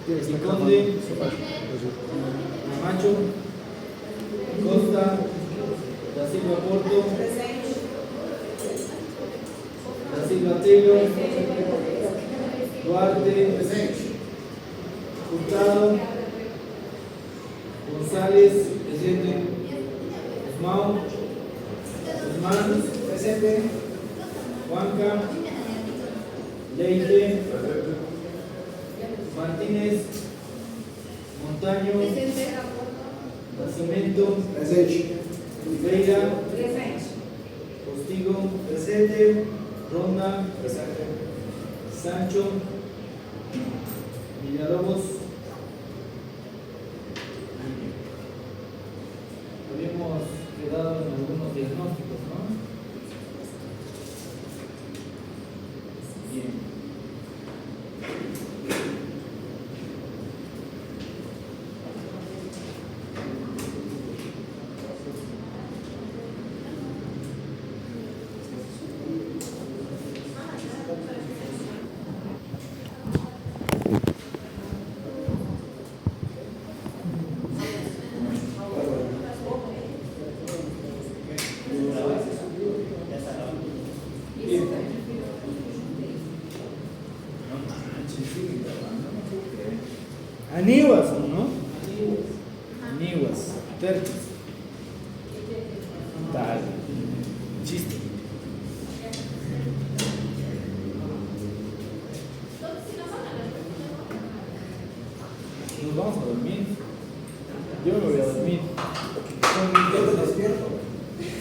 Conde, Camacho, Costa, Da Silva Porto, Da Silva Tello, Duarte, Hurtado, González, presente, Guzmán, presente, Juanca, Leite, Martínez, Montaño, Nacimiento, Oliveira, Postigo, presente, Ronda, presente, Sancho, Villalobos. Habíamos quedado en algunos diagnósticos, ¿no? Bien. Aniwas, ¿no? Aniwas, tertis. Tal. Chiste. Nos vamos a dormir. Yo me voy a dormir.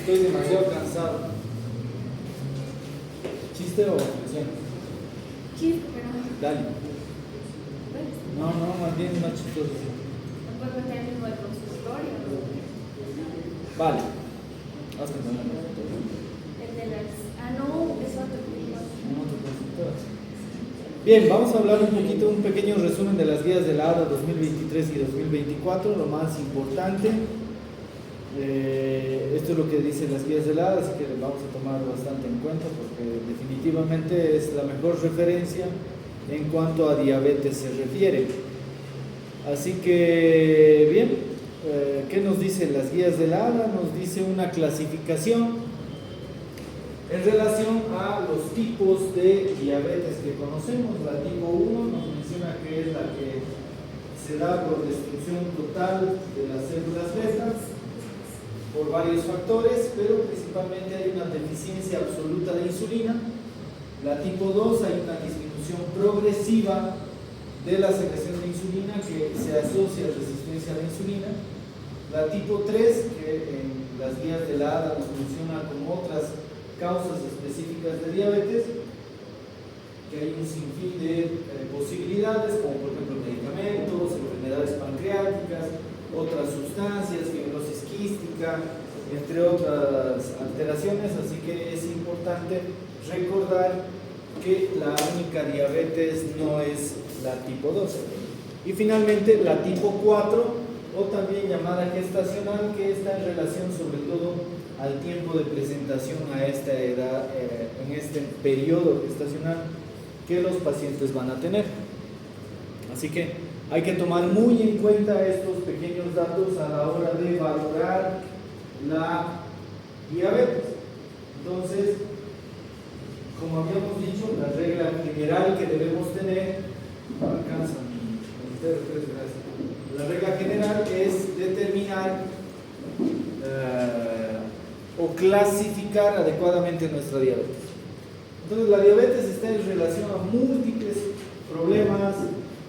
Estoy demasiado cansado. ¿Chiste o reflexión? Chiste, pero. Dale. No, más bien no chistoso. ¿No puedo meter el mismo del consultorio? Vale. Hazme con El de las. Ah, no, es otro. Bien, vamos a hablar un pequeño resumen de las guías de la ADA 2023 y 2024, lo más importante. Esto es lo que dicen las guías de la ADA, así que vamos a tomar bastante en cuenta porque definitivamente es la mejor referencia en cuanto a diabetes se refiere. Así que, bien, ¿qué nos dicen las guías de la ADA? Nos dice una clasificación en relación a los tipos de diabetes que conocemos. La tipo 1 nos menciona que es la que se da por destrucción total de las células beta por varios factores, pero principalmente hay una deficiencia absoluta de insulina. La tipo 2 hay una disminución progresiva de la secreción de insulina que se asocia a resistencia a la insulina. La tipo 3, que en las guías de la ADA nos menciona como otras causas específicas de diabetes, que hay un sinfín de posibilidades, como por ejemplo medicamentos, enfermedades pancreáticas, otras sustancias, fibrosis quística, entre otras alteraciones, así que es importante recordar que la única diabetes no es la tipo 2. Y finalmente la tipo 4, o también llamada gestacional, que está en relación sobre todo al tiempo de presentación a esta edad, en este periodo gestacional que los pacientes van a tener. Así que hay que tomar muy en cuenta estos pequeños datos a la hora de valorar la diabetes. Entonces, como habíamos dicho, la regla general que debemos tener, la regla general es determinar o clasificar adecuadamente nuestra diabetes. Entonces, la diabetes está en relación a múltiples problemas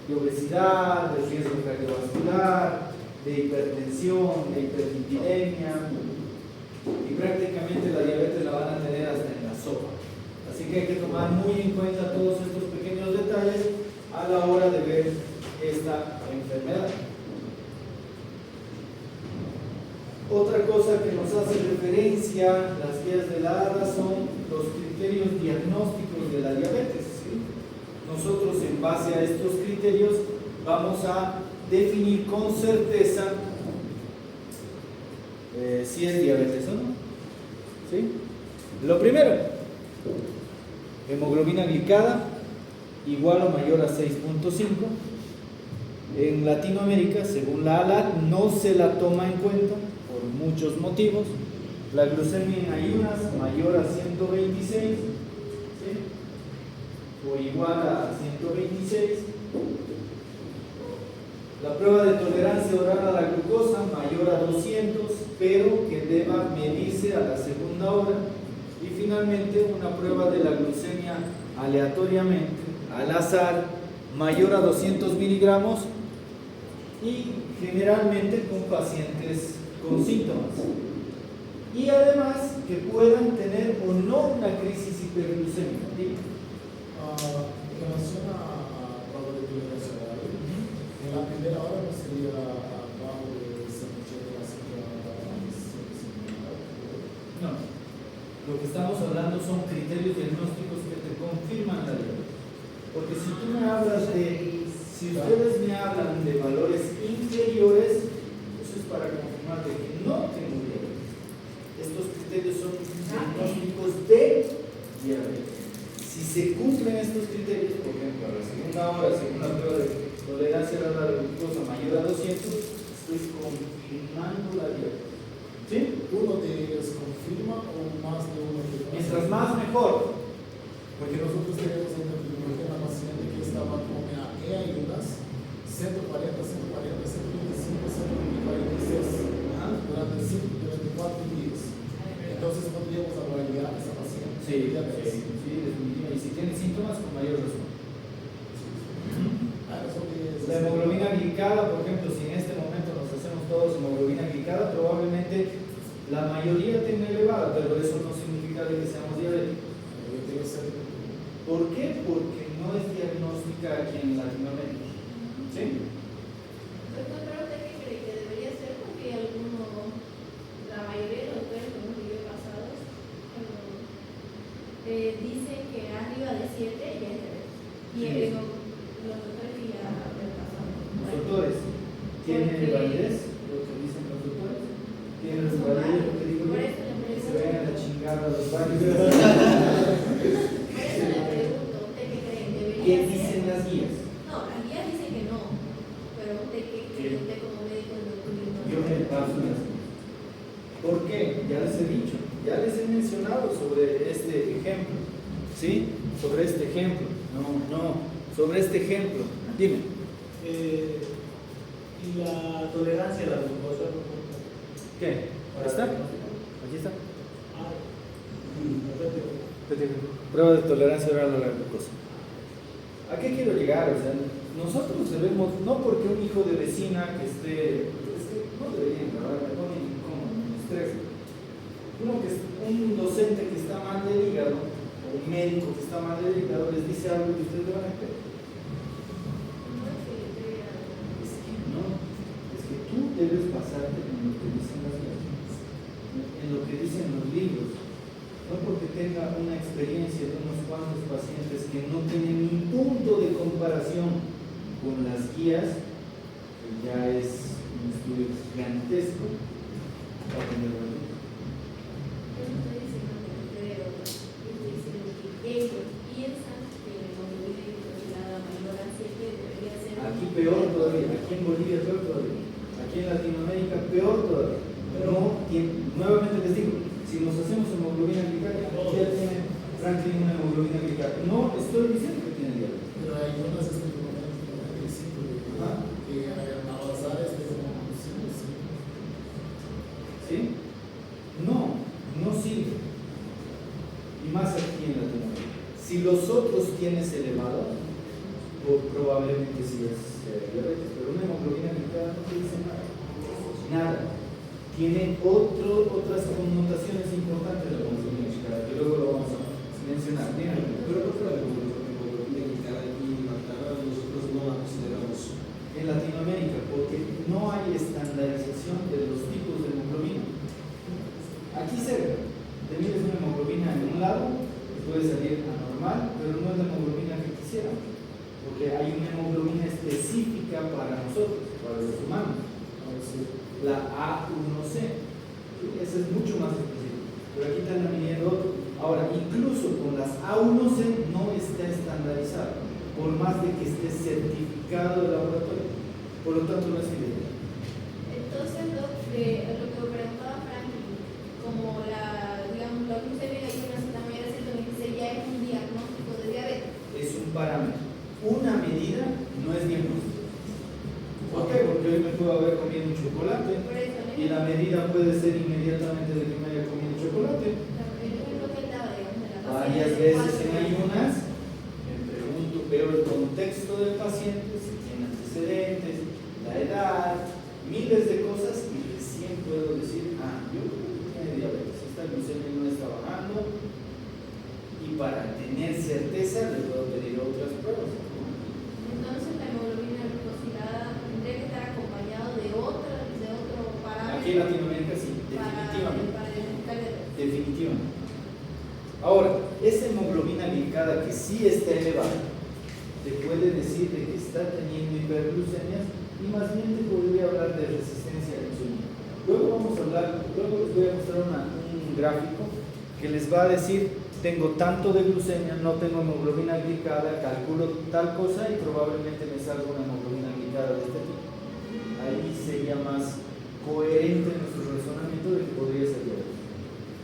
de obesidad, de riesgo cardiovascular, de hipertensión, de hiperlipidemia, y prácticamente la diabetes la van a tener hasta en la sopa. Así que hay que tomar muy en cuenta todos estos pequeños detalles a la hora de ver esta enfermedad. Otra cosa que nos hace referencia las guías de la ADA son los criterios diagnósticos de la diabetes, ¿sí? Nosotros, en base a estos criterios, vamos a definir con certeza si es diabetes o no, ¿sí? Lo primero, hemoglobina glicada igual o mayor a 6.5, En Latinoamérica, según la ALAT, no se la toma en cuenta por muchos motivos. La glucemia en ayunas mayor a 126, ¿sí? O igual a 126. La prueba de tolerancia oral a la glucosa mayor a 200, pero que deba medirse a la segunda hora. Y finalmente una prueba de la glucemia aleatoriamente, al azar, mayor a 200 miligramos y generalmente con pacientes con síntomas. Y además que puedan tener o no una crisis hiperglucémica. En relación a prueba de tolerancia oral, en la primera hora no sería abajo de 180 a 150. No. Lo que estamos hablando son criterios diagnósticos que te confirman la diabetes. Porque si tú me hablas si ustedes me hablan de valores inferiores, eso es para confirmar de que no tengo diabetes. Estos criterios son diagnósticos de diabetes. Si se cumplen estos criterios, por ejemplo, a la segunda hora, según la prueba de tolerancia a la glucosa mayor a 200, estoy confirmando la diabetes. ¿Sí? ¿Uno de ellos confirma o más de uno que no? Mientras más, mejor. Porque nosotros tenemos una paciente que estaba con ayunas 140, 140, 125, 146 durante 4 días. Entonces podríamos avaliar a esa paciente. Sí, definitivamente. Y si tiene síntomas, con mayor razón. La hemoglobina glicada, por ejemplo, si en este momento nos hacemos todos hemoglobina glicada, probablemente la mayoría tenga elevada, pero eso no significa de que seamos diabéticos. ¿Por qué? Porque no es diagnóstica aquí en Latinoamérica. ¿Sí? Pues no, pero ¿usted qué cree que debería ser? Porque la mayoría de los doctores que hemos vivido pasados dicen que arriba de 7 ya es diabetes. Y los doctores que ya han pasado. Los doctores, ¿tienen validez lo que dicen los doctores? ¿Tienen validez lo que digo yo? Que se vengan a chingar a los baños. ¿Qué dicen las guías? No, las guías dicen que no, pero usted como médico no. Yo me paso las guías. ¿Por qué? Ya les he dicho, ya les he mencionado sobre este ejemplo. ¿Sí? Sobre este ejemplo. Sobre este ejemplo. Dime. ¿Y la tolerancia a la glucosa? ¿Qué? ¿Ahí está? Aquí está. Prueba de tolerancia oral a la glucosa. ¿A qué quiero llegar? O sea, nosotros debemos, no porque un hijo de vecina que esté, no deberían, ¿verdad? Me pone incómodo, me estresa. Un docente que está mal del hígado, o un médico que está mal del hígado, les dice algo y ustedes le van a creer. Es que tú debes basarte en lo que dicen las guías, en lo que dicen los libros. No porque tenga una experiencia de unos cuantos pacientes que no tienen ni punto de comparación con las guías, que ya es un estudio gigantesco, para tener valor. Yo no estoy diciendo que no creo, estoy diciendo que ellos piensan que la hemoglobina glucosilada mayor a 7 debería ser. Aquí peor todavía, aquí en Bolivia peor todavía, aquí en Latinoamérica peor todavía. Nuevamente les digo, si nos hacemos hemoglobina glicada, ya tiene Franklin una hemoglobina glicada. No estoy diciendo que tiene diabetes. Pero hay unas experimentos que al azar es de como 5. ¿Sí? No sirve. Y más aquí en Latinoamérica. Si los otros tienes elevados, probablemente sí es diabetes, pero una hemoglobina glicada no te dice nada. Nada. Tiene otras connotaciones importantes de la hemoglobina glicada, que luego lo vamos a mencionar. Pero ¿por qué la hemoglobina glicada aquí en Guatemala nosotros no la consideramos? En Latinoamérica, porque no hay estandarización de los tipos de hemoglobina. Aquí cerca, te mides una hemoglobina en un lado, te puede salir anormal, pero no es la hemoglobina que quisiera, porque hay una hemoglobina específica para nosotros, para los humanos. La A1C, esa es mucho más específica, pero aquí están midiendo otro. Ahora, incluso con las A1C no está estandarizado, por más de que esté certificado de laboratorio. por lo tanto no es fidedigna. Entonces, lo que preguntaba Franklin, como digamos, la glucemia de ayunas en la mayoría de 126 ya es un diagnóstico de diabetes. Es un parámetro. Una medida no es diagnóstico. ¿Por qué? Porque hoy me puedo haber comido un chocolate Por eso, ¿no? y la medida puede ser inmediatamente de que me haya comido chocolate. El ejemplo que él daba, digamos, de la Varias paciente veces en cuatro- ayunas me pregunto, veo el contexto del paciente, si tiene antecedentes, la edad, miles de cosas y recién puedo decir, yo creo que tiene diabetes, esta glucemia no está bajando y para tener certeza le puedo pedir otras pruebas. Entonces, la hemoglobina glucosilada tendría que estar acompañado de otro parámetro. Aquí en Latinoamérica sí, definitivamente. Para identificar diabetes. Definitivamente. Ahora, esa hemoglobina glicada que sí está elevada, te puede decir de que está teniendo hiperglucemias y más bien te podría hablar de resistencia a la insulina. Luego les voy a mostrar un gráfico que les va a decir, tengo tanto de glucemia, no tengo hemoglobina glicada, calculo tal cosa y probablemente me salga una hemoglobina glicada de este tipo. Ahí sería más coherente nuestro razonamiento de que podría ser diabetes.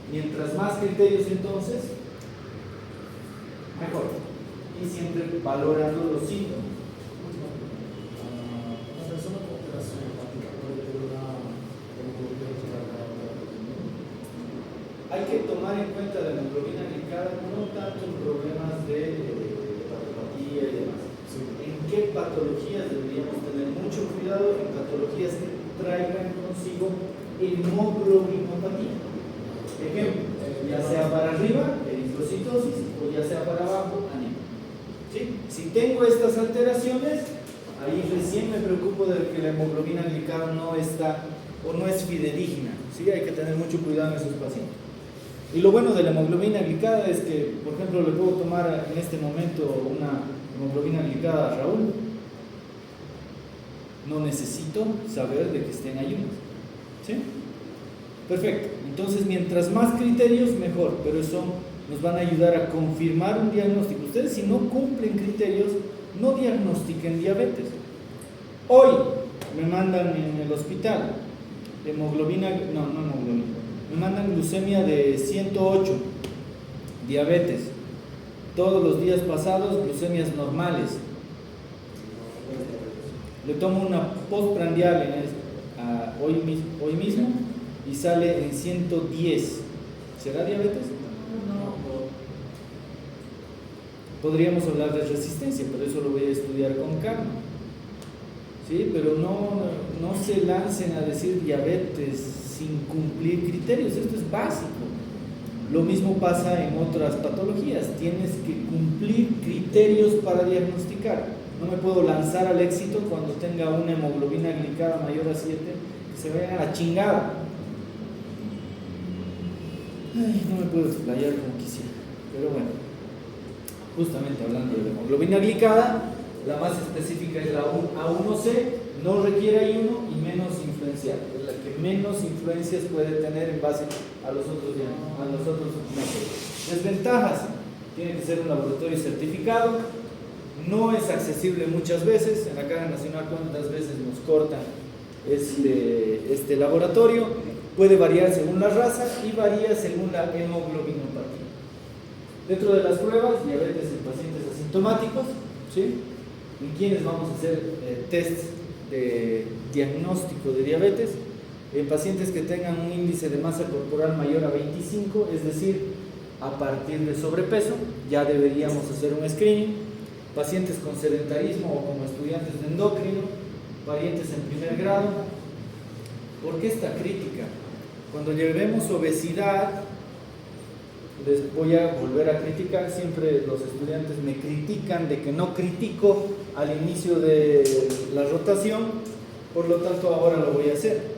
Mientras más criterios entonces, mejor. Y siempre valorando los síntomas. Una persona con operación hepática puede tener una hemoglobina glicada. Hay que tomar en cuenta la hemoglobina glicada no tanto en problemas de hepatopatía y demás. Sí. ¿En qué patologías deberíamos tener mucho cuidado? En patologías que traigan consigo hemoglobinopatía. Ejemplo, ya sea para arriba, eritrocitosis, o ya sea para abajo, anemia. ¿Sí? Si tengo estas alteraciones, ahí recién me preocupo de que la hemoglobina glicada no está o no es fidedigna. ¿Sí? Hay que tener mucho cuidado en esos pacientes. Y lo bueno de la hemoglobina glicada es que, por ejemplo, le puedo tomar en este momento una hemoglobina glicada a Raúl. No necesito saber de que esté en ayunas. ¿Sí? Perfecto. Entonces, mientras más criterios, mejor. Pero eso nos van a ayudar a confirmar un diagnóstico. Ustedes, si no cumplen criterios, no diagnostiquen diabetes. Hoy me mandan en el hospital hemoglobina, me mandan glucemia de 108, diabetes. Todos los días pasados, glucemias normales. Le tomo una postprandial hoy mismo y sale en 110. ¿Será diabetes? No. Podríamos hablar de resistencia, pero eso lo voy a estudiar con calma. ¿Sí? Pero no se lancen a decir diabetes sin cumplir criterios, esto es básico. Lo mismo pasa en otras patologías, tienes que cumplir criterios para diagnosticar. No me puedo lanzar al éxito cuando tenga una hemoglobina glicada mayor a 7, que se vayan a la chingada. No me puedo explayar como quisiera, pero bueno, justamente hablando de la hemoglobina glicada, la más específica es la A1C, no requiere ayuno y menos influencial, es la que menos influencias puede tener en base a los otros métodos. Desventajas: tiene que ser un laboratorio certificado, no es accesible muchas veces, en la Caja Nacional cuántas veces nos cortan este laboratorio, puede variar según la raza y varía según la hemoglobinopatía. Dentro de las pruebas, diabetes en pacientes asintomáticos, ¿sí? ¿En quiénes vamos a hacer tests de diagnóstico de diabetes? En pacientes que tengan un índice de masa corporal mayor a 25, es decir, a partir de sobrepeso, ya deberíamos hacer un screening. Pacientes con sedentarismo o como estudiantes de endocrino, parientes en primer grado. ¿Por qué esta crítica? Cuando llevemos obesidad, les voy a volver a criticar. Siempre los estudiantes me critican de que no critico al inicio de la rotación, por lo tanto ahora lo voy a hacer.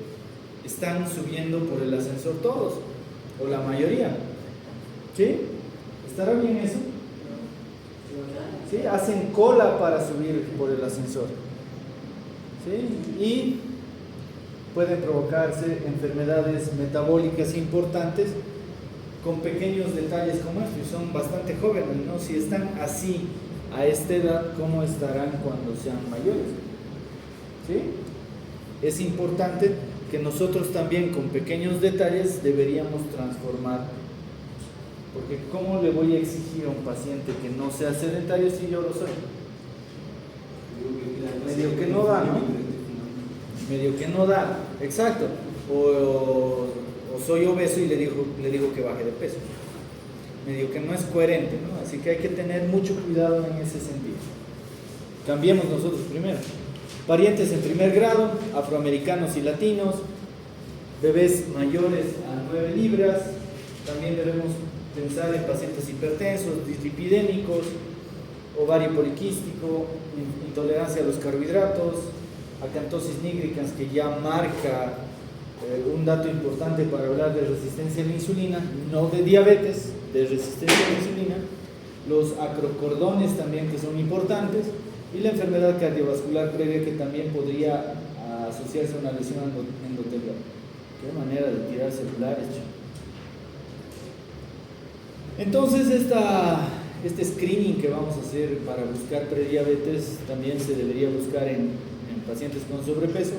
Están subiendo por el ascensor todos, o la mayoría. ¿Sí? ¿Estará bien eso? ¿Sí? Hacen cola para subir por el ascensor. ¿Sí? Y pueden provocarse enfermedades metabólicas importantes con pequeños detalles como estos, y son bastante jóvenes, ¿no? Si están así a esta edad, ¿cómo estarán cuando sean mayores? ¿Sí? es importante que nosotros también con pequeños detalles deberíamos transformar, porque ¿cómo le voy a exigir a un paciente que no sea sedentario si yo lo soy? Medio que no da, ¿no? Medio que no da, exacto. O soy obeso y le digo que baje de peso. Medio que no es coherente, ¿no? Así que hay que tener mucho cuidado en ese sentido. Cambiemos nosotros primero. Parientes en primer grado, afroamericanos y latinos, bebés mayores a 9 libras, también debemos pensar en pacientes hipertensos, dislipidémicos, ovario poliquístico, intolerancia a los carbohidratos, acantosis nigricans, que ya marca un dato importante para hablar de resistencia a la insulina, no de diabetes, de resistencia a la insulina, los acrocordones también, que son importantes, y la enfermedad cardiovascular previa, que también podría asociarse a una lesión endotelial. Qué manera de tirar celulares, chico. Entonces este screening que vamos a hacer para buscar prediabetes también se debería buscar en pacientes con sobrepeso.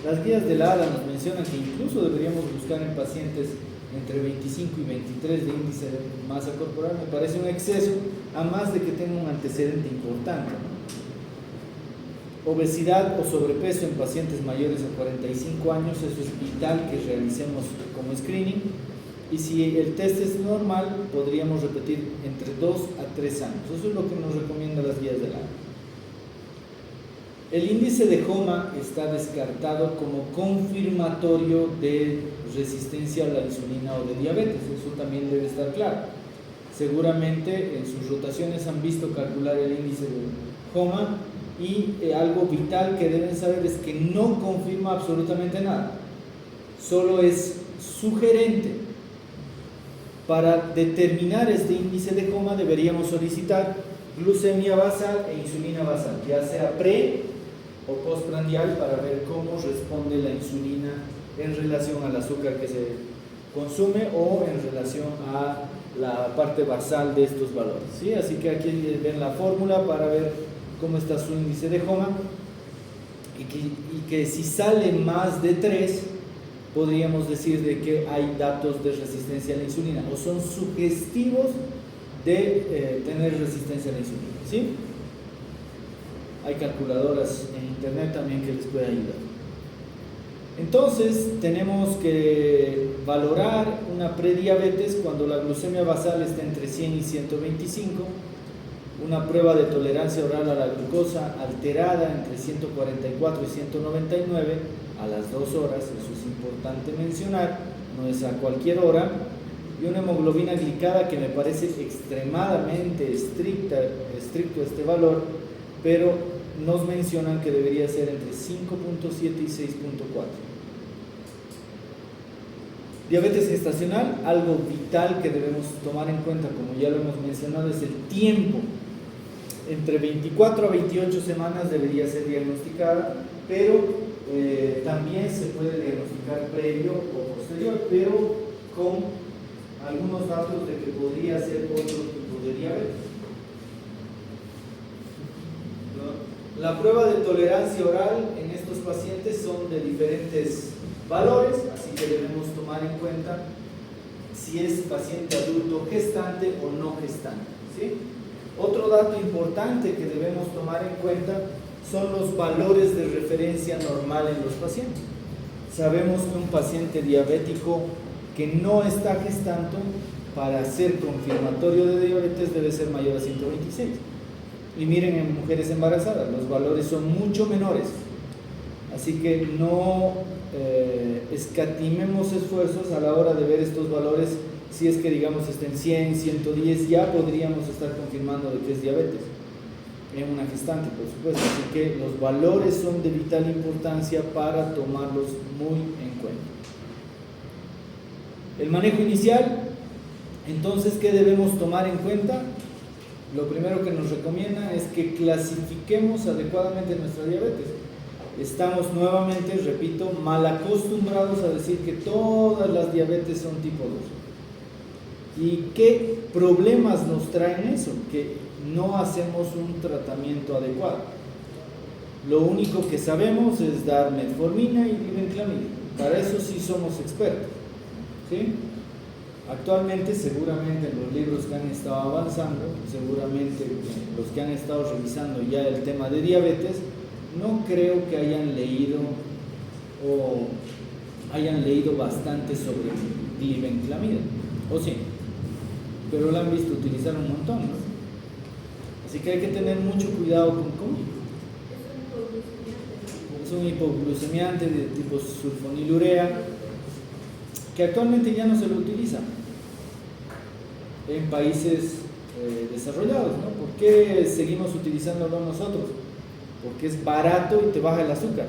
Las guías de la ALA nos mencionan que incluso deberíamos buscar en pacientes entre 25 y 23 de índice de masa corporal. Me parece un exceso, a más de que tenga un antecedente importante, ¿no? Obesidad o sobrepeso en pacientes mayores a 45 años, eso es vital que realicemos como screening. Y si el test es normal, podríamos repetir entre 2 a 3 años. Eso es lo que nos recomiendan las guías del ALA. El índice de HOMA está descartado como confirmatorio de resistencia a la insulina o de diabetes. Eso también debe estar claro. Seguramente en sus rotaciones han visto calcular el índice de HOMA, y algo vital que deben saber es que no confirma absolutamente nada. Solo es sugerente. Para determinar este índice de HOMA deberíamos solicitar glucemia basal e insulina basal, ya sea pre o postprandial, para ver cómo responde la insulina en relación al azúcar que se consume o en relación a la parte basal de estos valores, ¿sí? Así que aquí ven la fórmula para ver cómo está su índice de HOMA, y que si sale más de 3, podríamos decir de que hay datos de resistencia a la insulina, o son sugestivos de tener resistencia a la insulina, ¿sí? Hay calculadoras en internet también que les puede ayudar. Entonces tenemos que valorar una prediabetes cuando la glucemia basal está entre 100 y 125, una prueba de tolerancia oral a la glucosa alterada entre 144 y 199 a las 2 horas, eso es importante mencionar, no es a cualquier hora, y una hemoglobina glicada que me parece extremadamente estricto este valor, pero nos mencionan que debería ser entre 5.7 y 6.4. Diabetes gestacional, algo vital que debemos tomar en cuenta, como ya lo hemos mencionado, es el tiempo. Entre 24 a 28 semanas debería ser diagnosticada, pero también se puede diagnosticar previo o posterior, pero con algunos datos de que podría ser otro tipo de diabetes. La prueba de tolerancia oral en estos pacientes son de diferentes valores, así que debemos tomar en cuenta si es paciente adulto gestante o no gestante, ¿sí? Otro dato importante que debemos tomar en cuenta son los valores de referencia normal en los pacientes. Sabemos que un paciente diabético que no está gestando, para ser confirmatorio de diabetes, debe ser mayor a 126. Y miren, en mujeres embarazadas los valores son mucho menores. Así que no escatimemos esfuerzos a la hora de ver estos valores. Si es que digamos está en 100, 110, ya podríamos estar confirmando de que es diabetes en una gestante, por supuesto. Así que los valores son de vital importancia para tomarlos muy en cuenta. El manejo inicial, entonces, ¿qué debemos tomar en cuenta? Lo primero que nos recomienda es que clasifiquemos adecuadamente nuestra diabetes. Estamos nuevamente, repito, mal acostumbrados a decir que todas las diabetes son tipo 2. ¿Y qué problemas nos traen eso? Que no hacemos un tratamiento adecuado. Lo único que sabemos es dar metformina y glibenclamida. Para eso sí somos expertos. ¿Sí? Actualmente, seguramente en los libros que han estado avanzando, seguramente los que han estado revisando ya el tema de diabetes, no creo que hayan leído bastante sobre glibenclamida, o sí, pero la han visto utilizar un montón, ¿no? Así que hay que tener mucho cuidado con cómo. Es un hipoglucemiante de tipo sulfonilurea que actualmente ya no se lo utiliza en países desarrollados, ¿no? ¿Por qué seguimos utilizándolo nosotros? Porque es barato y te baja el azúcar,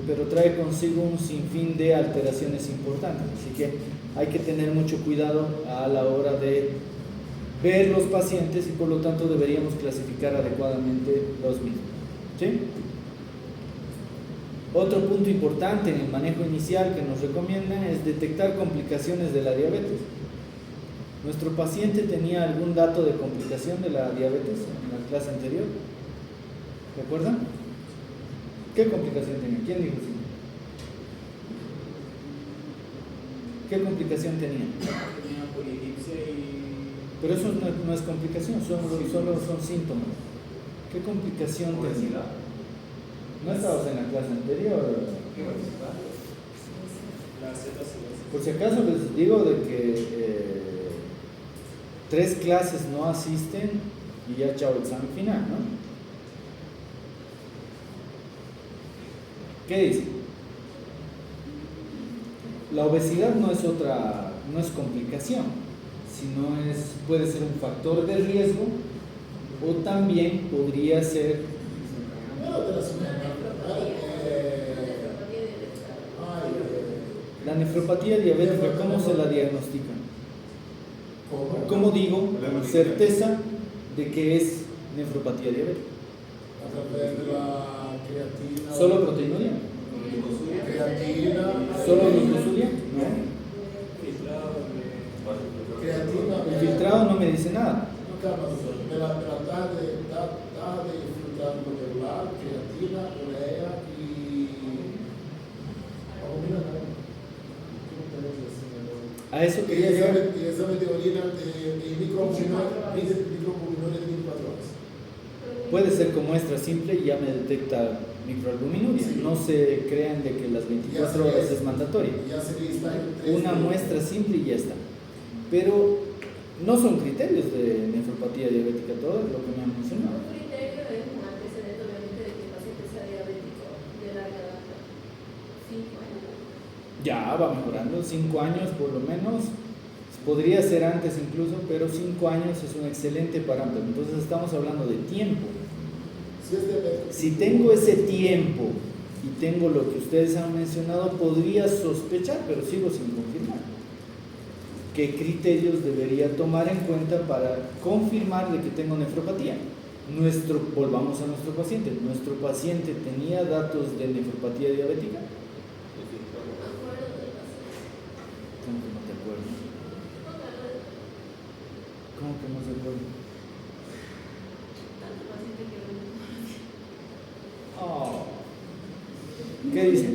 pero trae consigo un sinfín de alteraciones importantes, así que hay que tener mucho cuidado a la hora de ver los pacientes y por lo tanto deberíamos clasificar adecuadamente los mismos. ¿Sí? Otro punto importante en el manejo inicial que nos recomiendan es detectar complicaciones de la diabetes. ¿Nuestro paciente tenía algún dato de complicación de la diabetes en la clase anterior? ¿Recuerdan? ¿Qué complicación tenía? ¿Quién dijo sí? ¿Qué complicación tenía? Tenía polidipsia y... Pero eso no es complicación, solo son síntomas. ¿Qué complicación tenía? No estabas en la clase anterior. Por si acaso les digo de que 3 clases no asisten y ya chao examen final, ¿no? ¿Qué dice? La obesidad no es complicación, sino puede ser un factor de riesgo o también podría ser la nefropatía diabética. ¿Cómo se la diagnostican? ¿Cómo digo con certeza de que es nefropatía diabética? A través de la creatina. ¿Solo proteinuria? Creatina. ¿Solo glucosuria? No. Creatina. El filtrado no me dice nada. No, calma, doctor. De la taja de filtrado molecular, creatina, urea y... albumina, ¿no? A eso quería llegar. Y examen de orina de microalbuminores de 24 horas. Puede ser con muestra simple y ya me detecta microalbuminuria. Sí. No se crean de que las 24 horas es mandatoria. Ya se lista en Una muestra simple y ya está. Pero no son criterios de nefropatía diabética todo lo que me han mencionado. Un criterio es un antecedente, obviamente, de que el paciente sea diabético de larga data. 5 años. Ya va mejorando, 5 años por lo menos. Podría ser antes incluso, pero 5 años es un excelente parámetro. Entonces estamos hablando de tiempo. Si tengo ese tiempo y tengo lo que ustedes han mencionado, podría sospechar, pero sigo sin confirmar. ¿Qué criterios debería tomar en cuenta para confirmar de que tengo nefropatía? Volvamos a nuestro paciente. ¿Nuestro paciente tenía datos de nefropatía diabética? ¿Cómo que no te acuerdas? ¿Cómo que no se acuerda? Oh. ¿Qué dice?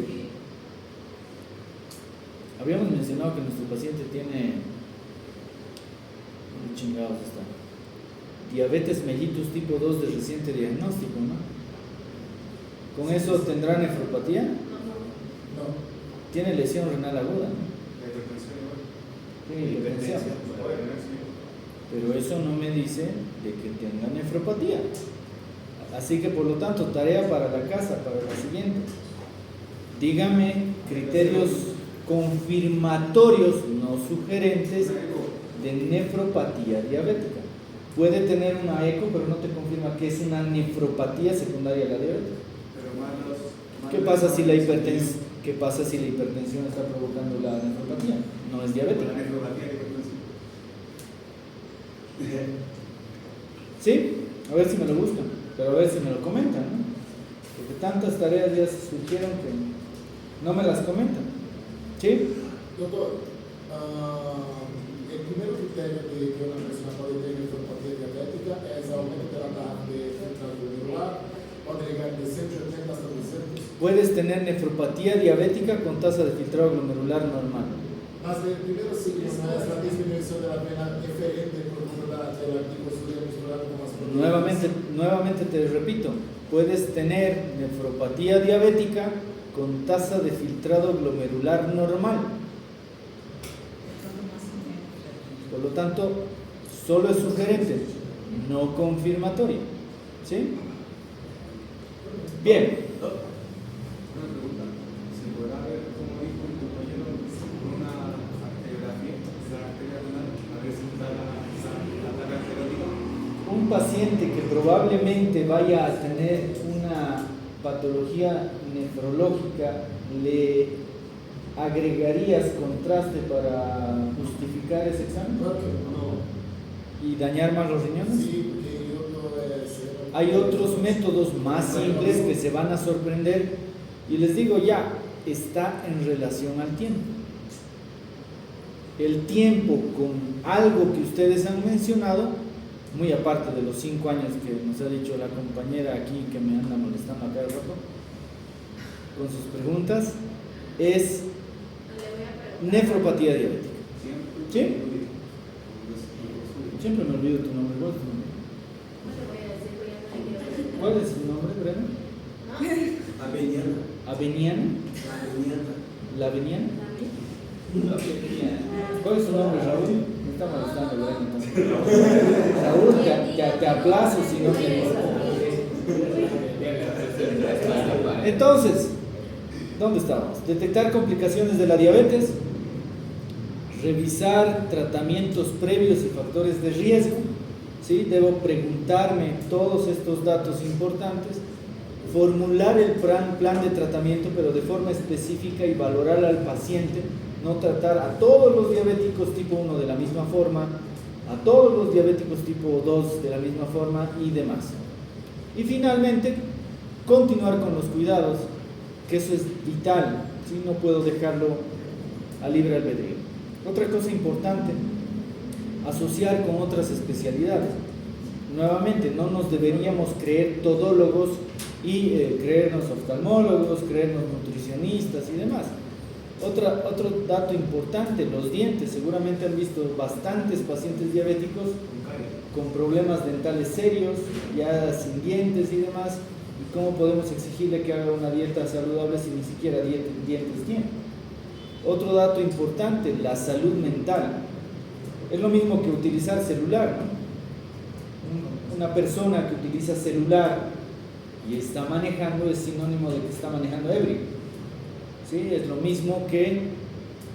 Habíamos mencionado que nuestro paciente tiene... ¿Cómo chingados está? Diabetes mellitus tipo 2 de reciente diagnóstico, ¿no? ¿Con eso tendrá nefropatía? No. Tiene lesión renal aguda, ¿no? Tiene hipertensión. Pero eso no me dice de que tenga nefropatía. Así que por lo tanto, tarea para la casa, para la siguiente. Dígame criterios confirmatorios, no sugerentes, de nefropatía diabética. Puede tener una eco, pero no te confirma que es una nefropatía secundaria a la diabetes. ¿Qué pasa si la hipertensión está provocando la nefropatía? No es diabética. ¿Sí? A ver si me lo buscan, pero a ver si me lo comentan, ¿no? Porque tantas tareas ya surgieron que no me las comentan. ¿Sí? Doctor, el primer criterio de que una persona puede tener nefropatía diabética es aumento de la taja de filtrado glomerular Puede llegar de 180 hasta 200. Puedes tener nefropatía diabética con tasa de filtrado glomerular normal. Más de primero sí, es la disminución de la vena eferente por culpa del anticoagulante muscular como más por Nuevamente te repito, puedes tener nefropatía diabética con tasa de filtrado glomerular normal. Por lo tanto, solo es sugerente, no confirmatorio. ¿Sí? Bien. Una pregunta. ¿Se podrá ver, como dijo el compañero, una arteriografía de la arteria renal? A ver si está la placa arteriológica. Un paciente que probablemente vaya a tener una patología nefrológica, ¿le agregarías contraste para justificar ese examen? Claro que no. ¿Y dañar más los riñones? Sí, porque otro es... Hay otros métodos más simples que se van a sorprender y les digo ya, está en relación al tiempo. El tiempo con algo que ustedes han mencionado, muy aparte de los 5 años que nos ha dicho la compañera aquí que me anda molestando a cada rato con sus preguntas, es nefropatía diabética. ¿Sí? Siempre me olvido tu nombre. ¿Cuál es tu nombre? ¿Cuál es tu nombre, Brenda? Aveniana. ¿Aveniana? ¿La Aveniana? ¿Cuál es tu nombre, Raúl? Me está molestando, Brenda. Raúl, te aplazo si no quieres. Entonces, ¿dónde estamos? Detectar complicaciones de la diabetes, revisar tratamientos previos y factores de riesgo, ¿sí? Debo preguntarme todos estos datos importantes, formular el plan de tratamiento, pero de forma específica y valorar al paciente, no tratar a todos los diabéticos tipo 1 de la misma forma, a todos los diabéticos tipo 2 de la misma forma y demás. Y finalmente, continuar con los cuidados, que eso es vital, ¿sí? No puedo dejarlo a libre albedrío. Otra cosa importante, asociar con otras especialidades. Nuevamente, no nos deberíamos creer todólogos y creernos oftalmólogos, creernos nutricionistas y demás. Otro dato importante, los dientes. Seguramente han visto bastantes pacientes diabéticos con problemas dentales serios, ya sin dientes y demás. ¿Y cómo podemos exigirle que haga una dieta saludable si ni siquiera dientes tiene? Otro dato importante, la salud mental. Es lo mismo que utilizar celular, ¿no? Una persona que utiliza celular y está manejando es sinónimo de que está manejando ebrio. ¿Sí? Es lo mismo que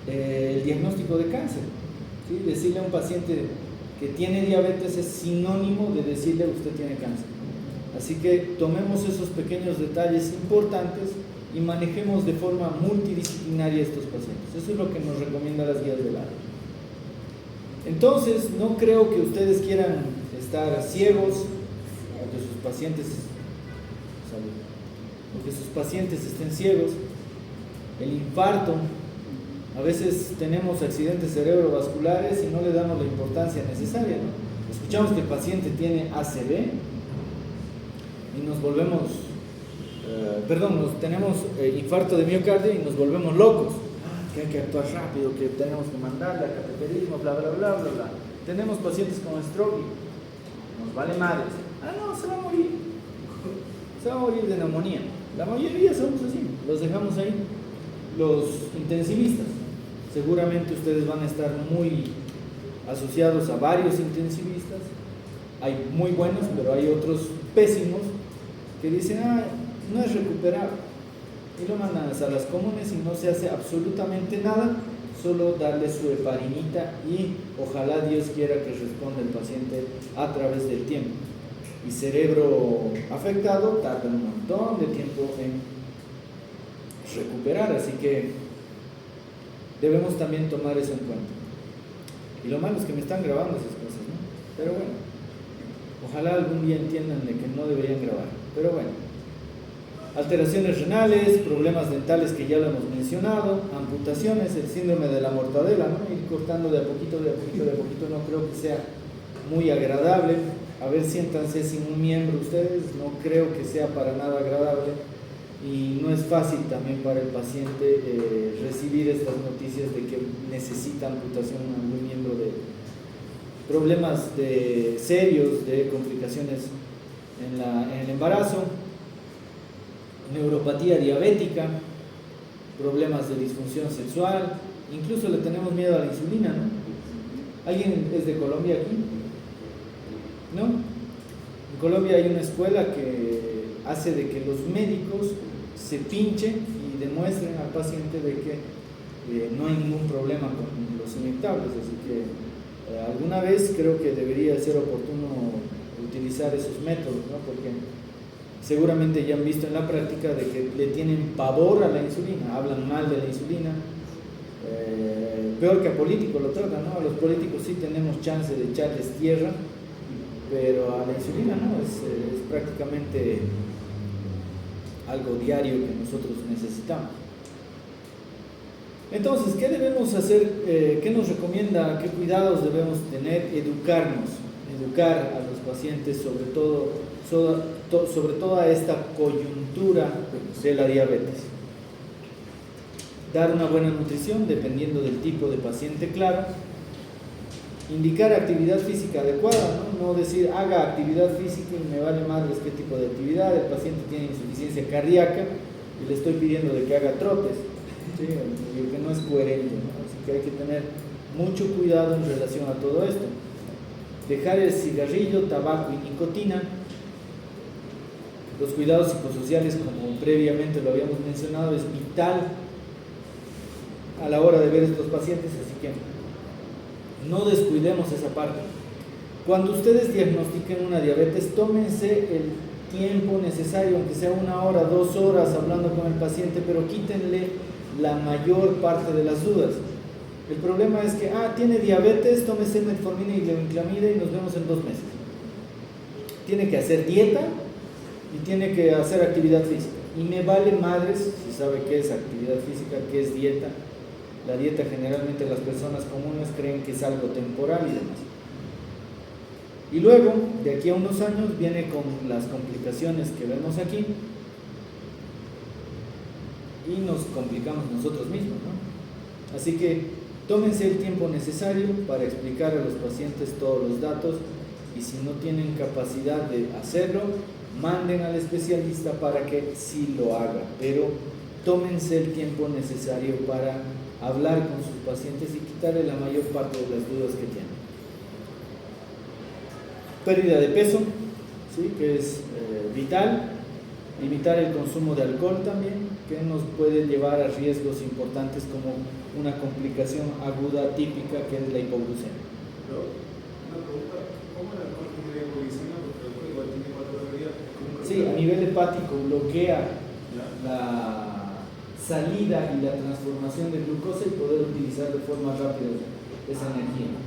el diagnóstico de cáncer. ¿Sí? Decirle a un paciente que tiene diabetes es sinónimo de decirle usted tiene cáncer. Así que tomemos esos pequeños detalles importantes y manejemos de forma multidisciplinaria estos pacientes. Eso es lo que nos recomienda las guías del área. Entonces, no creo que ustedes quieran estar ciegos o que sus pacientes, estén ciegos. El infarto, a veces tenemos accidentes cerebrovasculares y no le damos la importancia necesaria, ¿no? Escuchamos que el paciente tiene ACV y nos volvemos, tenemos infarto de miocardio y nos volvemos locos, que hay que actuar rápido, que tenemos que mandarle a cateterismo, bla, bla, bla, bla, bla. Tenemos pacientes con stroke, nos vale madres. No, se va a morir de neumonía. La mayoría somos así, los dejamos ahí. Los intensivistas, seguramente ustedes van a estar muy asociados a varios intensivistas. Hay muy buenos, pero hay otros pésimos que dicen, no es recuperable, y lo mandan a salas comunes y no se hace absolutamente nada, solo darle su heparinita y ojalá Dios quiera que responda el paciente a través del tiempo. Y cerebro afectado tarda un montón de tiempo en recuperar, así que debemos también tomar eso en cuenta. Y lo malo es que me están grabando esas cosas, ¿no? Pero bueno, ojalá algún día entiendan de que no deberían grabar, pero bueno. Alteraciones renales, problemas dentales que ya lo hemos mencionado, amputaciones, el síndrome de la mortadela, ¿no? Ir cortando de a poquito, no creo que sea muy agradable. A ver, siéntanse sin un miembro ustedes, no creo que sea para nada agradable y no es fácil también para el paciente recibir estas noticias de que necesita amputación en algún miembro, de problemas serios de complicaciones en el embarazo, neuropatía diabética, problemas de disfunción sexual, incluso le tenemos miedo a la insulina, ¿no? ¿Alguien es de Colombia aquí? ¿No? En Colombia hay una escuela que hace de que los médicos se pinchen y demuestren al paciente de que no hay ningún problema con los inyectables, así que alguna vez creo que debería ser oportuno utilizar esos métodos, ¿no? Porque seguramente ya han visto en la práctica de que le tienen pavor a la insulina, hablan mal de la insulina, peor que a políticos lo tratan, ¿no? A los políticos sí tenemos chance de echarles tierra, pero a la insulina no, es prácticamente algo diario que nosotros necesitamos. Entonces, ¿qué debemos hacer? ¿Qué nos recomienda? ¿Qué cuidados debemos tener? Educar a los pacientes sobre toda esta coyuntura de la diabetes. Dar una buena nutrición dependiendo del tipo de paciente, claro. Indicar actividad física adecuada, ¿no? No decir haga actividad física y me vale madres qué tipo de actividad. El paciente tiene insuficiencia cardíaca y le estoy pidiendo de que haga trotes, ¿sí? Y que no es coherente, ¿no? Así que hay que tener mucho cuidado en relación a todo esto. Dejar el cigarrillo, tabaco y nicotina. Los cuidados psicosociales, como previamente lo habíamos mencionado, es vital a la hora de ver estos pacientes, así que no descuidemos esa parte. Cuando ustedes diagnostiquen una diabetes, tómense el tiempo necesario, aunque sea 1 hora, 2 horas hablando con el paciente, pero quítenle la mayor parte de las dudas. El problema es que, tiene diabetes, tómese metformina y levonclamida y nos vemos en 2 meses. Tiene que hacer dieta y tiene que hacer actividad física. Y me vale madres si sabe qué es actividad física, qué es dieta. La dieta generalmente las personas comunes creen que es algo temporal y demás. Y luego, de aquí a unos años, viene con las complicaciones que vemos aquí y nos complicamos nosotros mismos, ¿no? Así que tómense el tiempo necesario para explicar a los pacientes todos los datos y si no tienen capacidad de hacerlo, manden al especialista para que sí lo haga, pero tómense el tiempo necesario para hablar con sus pacientes y quitarle la mayor parte de las dudas que tienen. Pérdida de peso, ¿sí? Que es vital. Limitar el consumo de alcohol también, que nos puede llevar a riesgos importantes como una complicación aguda típica que es la hipoglucemia. Pero, una pregunta, ¿cómo el alcohol tiene hipoglucemia? Porque el alcohol igual tiene 4 calorías. Sí, a nivel hepático bloquea la salida y la transformación de glucosa y poder utilizar de forma rápida esa energía.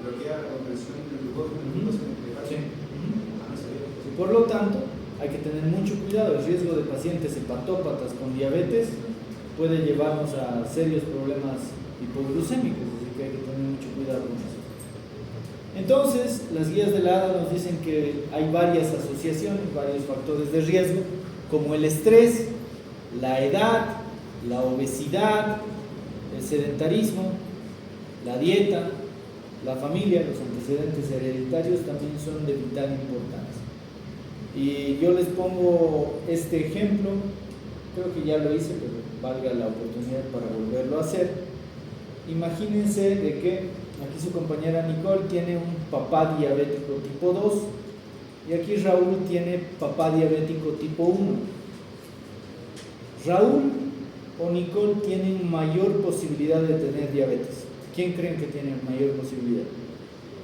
Bloquea la conversión del glucosa en glucosa en el Sí. sí. Por lo tanto, hay que tener mucho cuidado. El riesgo de pacientes hepatópatas con diabetes puede llevarnos a serios problemas hipoglucémicos, así que hay que tener mucho cuidado con eso. Entonces, las guías de la ADA nos dicen que hay varias asociaciones, varios factores de riesgo, como el estrés, la edad, la obesidad, el sedentarismo, la dieta, la familia, los antecedentes hereditarios también son de vital importancia. Y yo les pongo este ejemplo, creo que ya lo hice, pero valga la oportunidad para volverlo a hacer. Imagínense de que aquí su compañera Nicole tiene un papá diabético tipo 2 y aquí Raúl tiene papá diabético tipo 1. Raúl o Nicole tienen mayor posibilidad de tener diabetes. ¿Quién creen que tiene mayor posibilidad?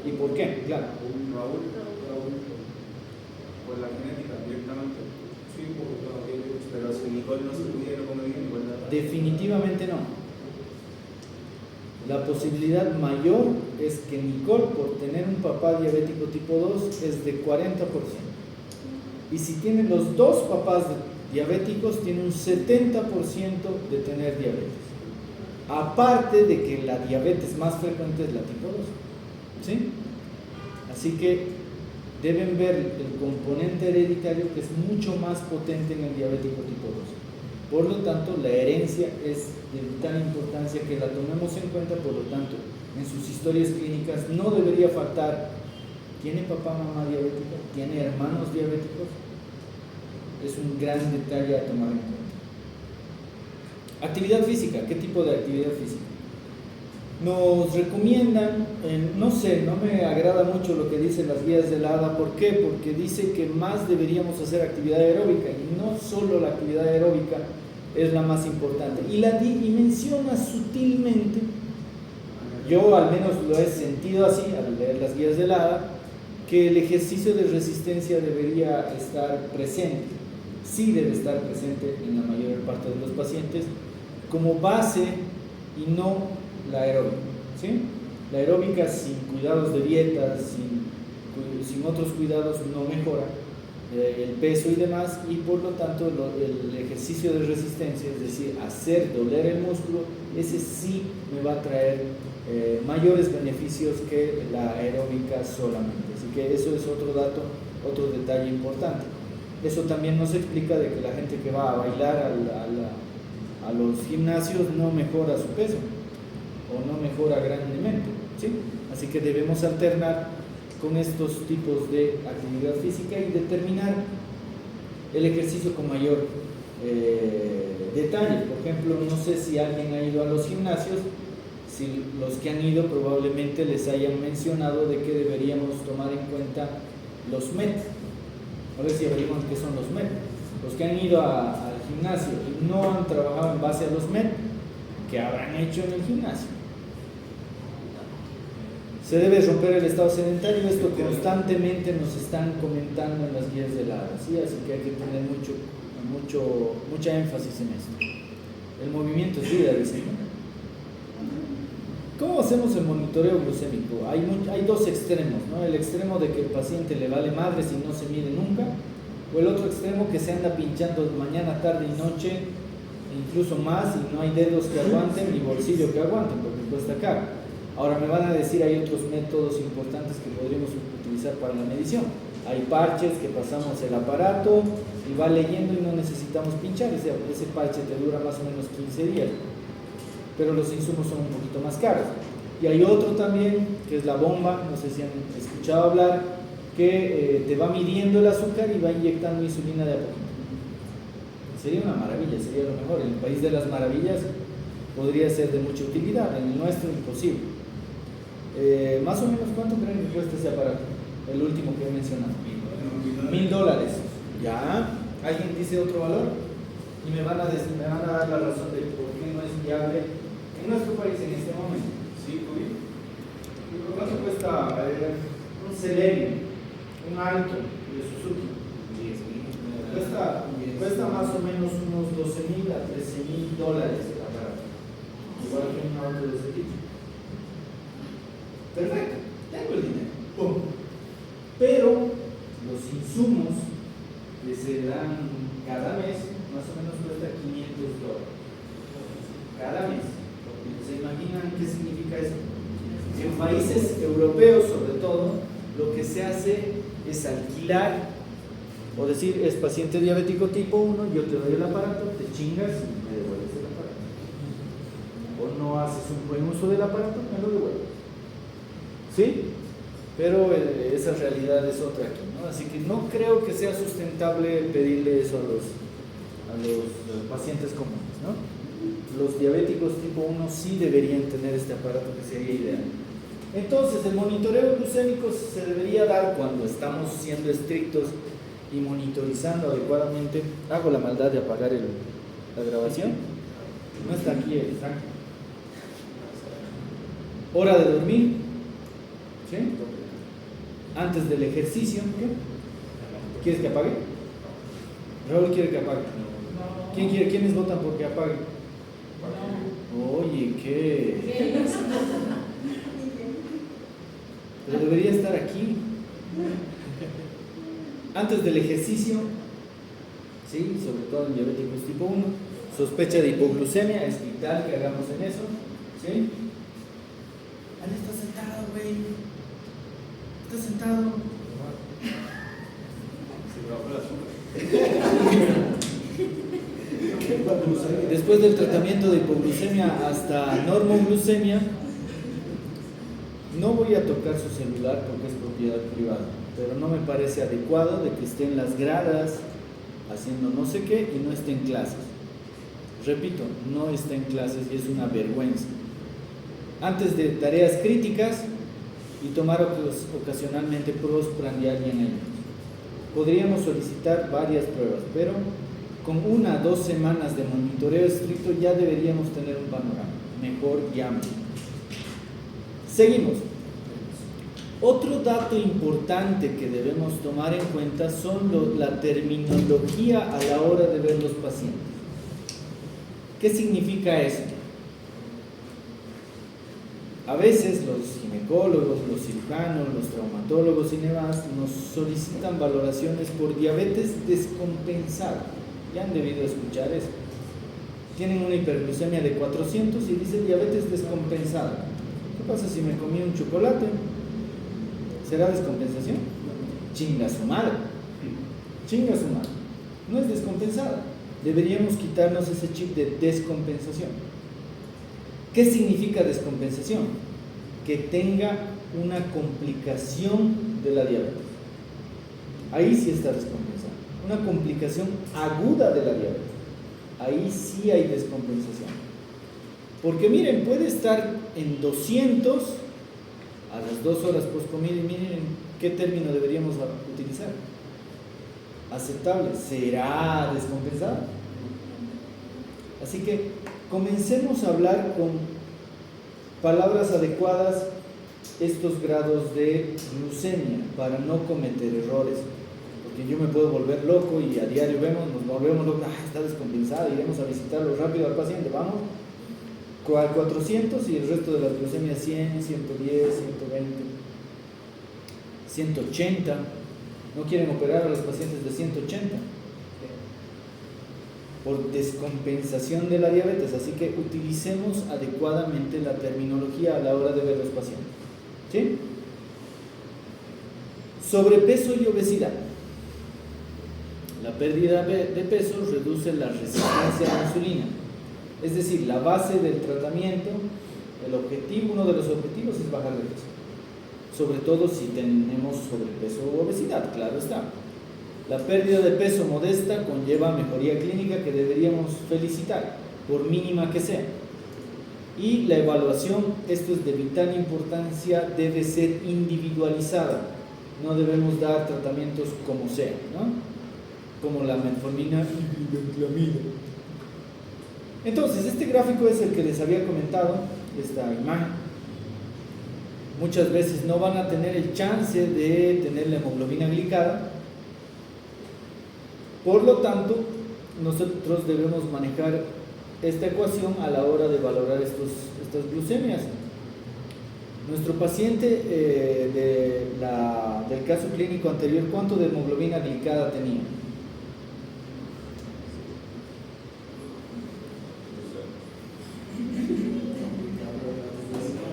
¿Y por qué? Claro. Raúl, por la genética directamente. Sí, porque todavía Pero si Nicole no se pudiera comer bien, igual nada. Definitivamente no. La posibilidad mayor es que Nicole, por tener un papá diabético tipo 2, es de 40%. Y si tiene los dos papás diabéticos, tiene un 70% de tener diabetes. Aparte de que la diabetes más frecuente es la tipo 2. ¿Sí? Así que deben ver el componente hereditario, que es mucho más potente en el diabético tipo 2. Por lo tanto, la herencia es de vital importancia que la tomemos en cuenta. Por lo tanto, en sus historias clínicas no debería faltar: ¿tiene papá, mamá diabética? ¿Tiene hermanos diabéticos? Es un gran detalle a tomar en cuenta. Actividad física. ¿Qué tipo de actividad física? Nos recomiendan, no sé, no me agrada mucho lo que dicen las guías del ADA. ¿Por qué? Porque dice que más deberíamos hacer actividad aeróbica, y no solo la actividad aeróbica es la más importante. Y menciona sutilmente, yo al menos lo he sentido así al leer las guías del ADA, que el ejercicio de resistencia debería estar presente. Sí debe estar presente en la mayor parte de los pacientes como base, y no la aeróbica, ¿sí? La aeróbica sin cuidados de dieta, sin otros cuidados, no mejora el peso y demás, y por lo tanto el ejercicio de resistencia, es decir, hacer doler el músculo, ese sí me va a traer mayores beneficios que la aeróbica solamente. Así que eso es otro dato, otro detalle importante. Eso también nos explica de que la gente que va a bailar a los gimnasios no mejora su peso, o no mejora grandemente, ¿sí? Así que debemos alternar con estos tipos de actividad física y determinar el ejercicio con mayor detalle. Por ejemplo, no sé si alguien ha ido a los gimnasios. Si los que han ido probablemente les hayan mencionado de que deberíamos tomar en cuenta los MET. A ver si averiguan qué son los MET. Los que han ido al gimnasio y no han trabajado en base a los MET, ¿qué habrán hecho en el gimnasio? Se debe romper el estado sedentario. Esto constantemente nos están comentando en las guías del ADA, ¿sí? Así que hay que tener mucha énfasis en esto. El movimiento es vida, dicen, ¿no? ¿Cómo hacemos el monitoreo glucémico? Hay dos extremos, ¿no? El extremo de que el paciente le vale madre si no se mide nunca, o el otro extremo que se anda pinchando mañana, tarde y noche, incluso más, y no hay dedos que aguanten ni bolsillo que aguanten, porque cuesta caro. Ahora me van a decir, hay otros métodos importantes que podríamos utilizar para la medición. Hay parches que pasamos el aparato y va leyendo y no necesitamos pinchar. Ese parche te dura más o menos 15 días, pero los insumos son un poquito más caros. Y hay otro también, que es la bomba, no sé si han escuchado hablar, que te va midiendo el azúcar y va inyectando insulina de a poquito. Sería una maravilla, sería lo mejor. En el país de las maravillas podría ser de mucha utilidad, en el nuestro imposible. Más o menos, ¿cuánto creen que cuesta ese aparato? El último que he mencionado. $1,000. ¿Ya? ¿Alguien dice otro valor? Y me van a dar la razón de por qué no es viable en nuestro país en este momento. ¿Cuánto cuesta un Celerio, un Alto de Suzuki? Cuesta más o menos unos $12,000 a $13,000 el aparato, igual que un auto de ese tipo. Perfecto, tengo el dinero. ¡Pum! Pero los insumos que se dan cada mes más o menos cuesta $500 cada mes. ¿Se imaginan qué significa eso? En países europeos, sobre todo, lo que se hace es alquilar, o decir, es paciente diabético tipo 1, yo te doy el aparato, te chingas y me devuelves el aparato. O no haces un buen uso del aparato, me lo devuelves. ¿Sí? Pero esa realidad es otra aquí, ¿no? Así que no creo que sea sustentable pedirle eso a los pacientes comunes, ¿no? Los diabéticos tipo 1 sí deberían tener este aparato, que sería ideal. Entonces, el monitoreo glucémico se debería dar cuando estamos siendo estrictos y monitorizando adecuadamente. Hago la maldad de apagar la grabación. No está aquí el Frank. Hora de dormir. ¿Sí? Antes del ejercicio. ¿Qué? ¿Quieres que apague? Raúl quiere que apague. ¿Quiénes votan por que apague? Oye, ¿qué? Pero debería estar aquí. Antes del ejercicio, ¿sí? Sobre todo en diabéticos tipo 1, sospecha de hipoglucemia, es vital que hagamos en eso, ¿sí? Ale, está sentado, güey. Está sentado. hipoglucemia. Después del tratamiento de hipoglucemia hasta normoglucemia, no voy a tocar su celular porque es propiedad privada, pero no me parece adecuado de que esté en las gradas haciendo no sé qué y no esté en clases. Repito, no está en clases y es una vergüenza. Antes de tareas críticas y tomar ocasionalmente postprandial y anémicos. Podríamos solicitar varias pruebas, pero con 1 a 2 semanas de monitoreo estricto ya deberíamos tener un panorama mejor y amplio. Seguimos. Otro dato importante que debemos tomar en cuenta son la terminología a la hora de ver los pacientes. ¿Qué significa eso? A veces los ginecólogos, los cirujanos, los traumatólogos y demás nos solicitan valoraciones por diabetes descompensada. Ya han debido escuchar eso. Tienen una hiperglucemia de 400 y dice diabetes descompensada. ¿Qué pasa si me comí un chocolate? ¿Será descompensación? Chinga su madre. Chinga su madre. No es descompensada. Deberíamos quitarnos ese chip de descompensación. ¿Qué significa descompensación? Que tenga una complicación de la diabetes. Ahí sí está descompensada. Una complicación aguda de la diabetes. Ahí sí hay descompensación. Porque miren, puede estar en 200 a las 2 horas post comida y miren qué término deberíamos utilizar. Aceptable. ¿Será descompensada? Así que comencemos a hablar con palabras adecuadas estos grados de glucemia para no cometer errores. Porque yo me puedo volver loco y a diario nos volvemos locos, está descompensada, iremos a visitarlo rápido al paciente, vamos, 400 y el resto de las glucemias 100, 110, 120, 180. No quieren operar a los pacientes de 180 por descompensación de la diabetes, así que utilicemos adecuadamente la terminología a la hora de ver los pacientes. ¿Sí? Sobrepeso y obesidad. La pérdida de peso reduce la resistencia a la insulina, es decir, la base del tratamiento, uno de los objetivos es bajar de peso, sobre todo si tenemos sobrepeso u obesidad, claro está. La pérdida de peso modesta conlleva mejoría clínica que deberíamos felicitar, por mínima que sea. Y la evaluación, esto es de vital importancia, debe ser individualizada. No debemos dar tratamientos como sea, ¿no? Como la metformina y benzodiazepina. Entonces, este gráfico es el que les había comentado, esta imagen. Muchas veces no van a tener el chance de tener la hemoglobina glicada. Por lo tanto, nosotros debemos manejar esta ecuación a la hora de valorar estas glucemias. Nuestro paciente del caso clínico anterior, ¿cuánto de hemoglobina glicada tenía?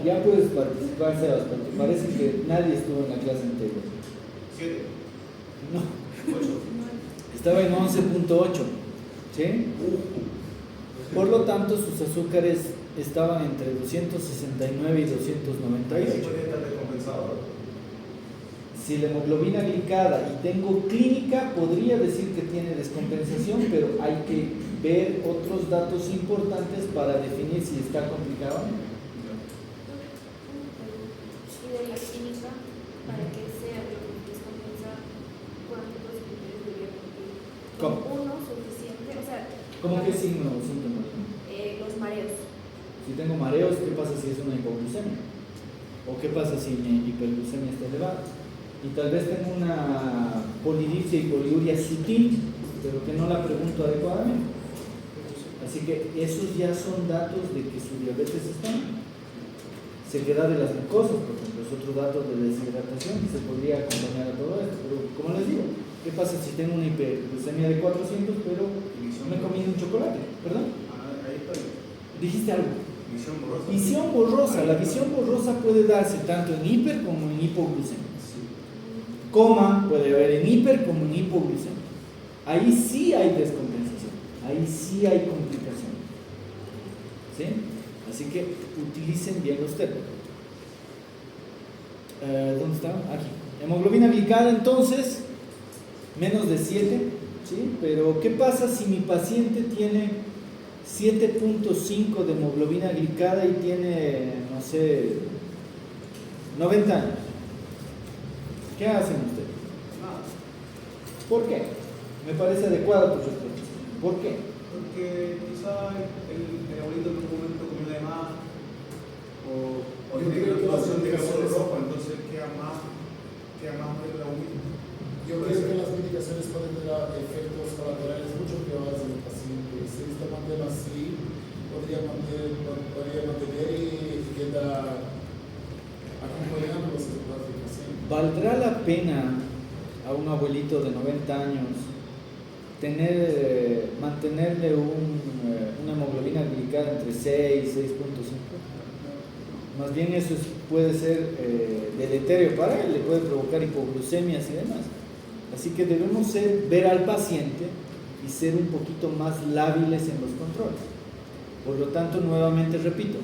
Ya puedes participar, Sebas, porque parece que nadie estuvo en la clase anterior. 7. No. 8. Estaba en 11.8, ¿sí? Por lo tanto, sus azúcares estaban entre 269 y 298. Puede estar descompensado. Si la hemoglobina glicada y tengo clínica, podría decir que tiene descompensación, pero hay que ver otros datos importantes para definir si está complicado o no. Y de la clínica, para que sea descompensada, ¿cuántos criterios debería cumplir? ¿Cómo? Uno suficiente, o sea. ¿Cómo qué signo o síntoma? Los mareos. Si tengo mareos, ¿qué pasa si es una hipoglucemia? ¿O qué pasa si mi hiperglucemia está elevada? Y tal vez tengo una polidipsia y poliuria sutil, pero que no la pregunto adecuadamente. Así que esos ya son datos de que su diabetes está mal. Sequedad de las mucosas, por ejemplo, es otro dato de deshidratación que se podría acompañar a todo esto. Pero, como les digo, ¿qué pasa si tengo una hiperglucemia de 400, pero me comí un chocolate? ¿Perdón? Ahí estoy. ¿Dijiste algo? Visión borrosa. Visión borrosa. La visión borrosa puede darse tanto en hiper como en hipoglucemia. Coma puede haber en hiper como en hipoglucemia. Ahí sí hay descompensación. Ahí sí hay complicaciones. Así que utilicen bien los términos. ¿Dónde está? Aquí. Hemoglobina glicada entonces, menos de 7, ¿sí? Pero ¿qué pasa si mi paciente tiene 7.5 de hemoglobina glicada y tiene, no sé, 90 años? ¿Qué hacen ustedes? ¿Por qué? Me parece adecuada tu respuesta. ¿Por qué? Porque quizá el abuelito en un momento comió de más, o Yo tiene creo que las preocupación de color medicaciones- rojo, entonces queda más el abuelito. Yo creo que las medicaciones pueden tener efectos colaterales mucho peores en el paciente. Si de esta manera así, podría mantener y queda acompañando los resultados del paciente. ¿Valdrá la pena a un abuelito de 90 años mantenerle una hemoglobina glicada entre 6 y 6.5? Más bien eso puede ser deleterio para él, le puede provocar hipoglucemias y demás. Así que debemos ver al paciente y ser un poquito más lábiles en los controles. Por lo tanto, nuevamente repito,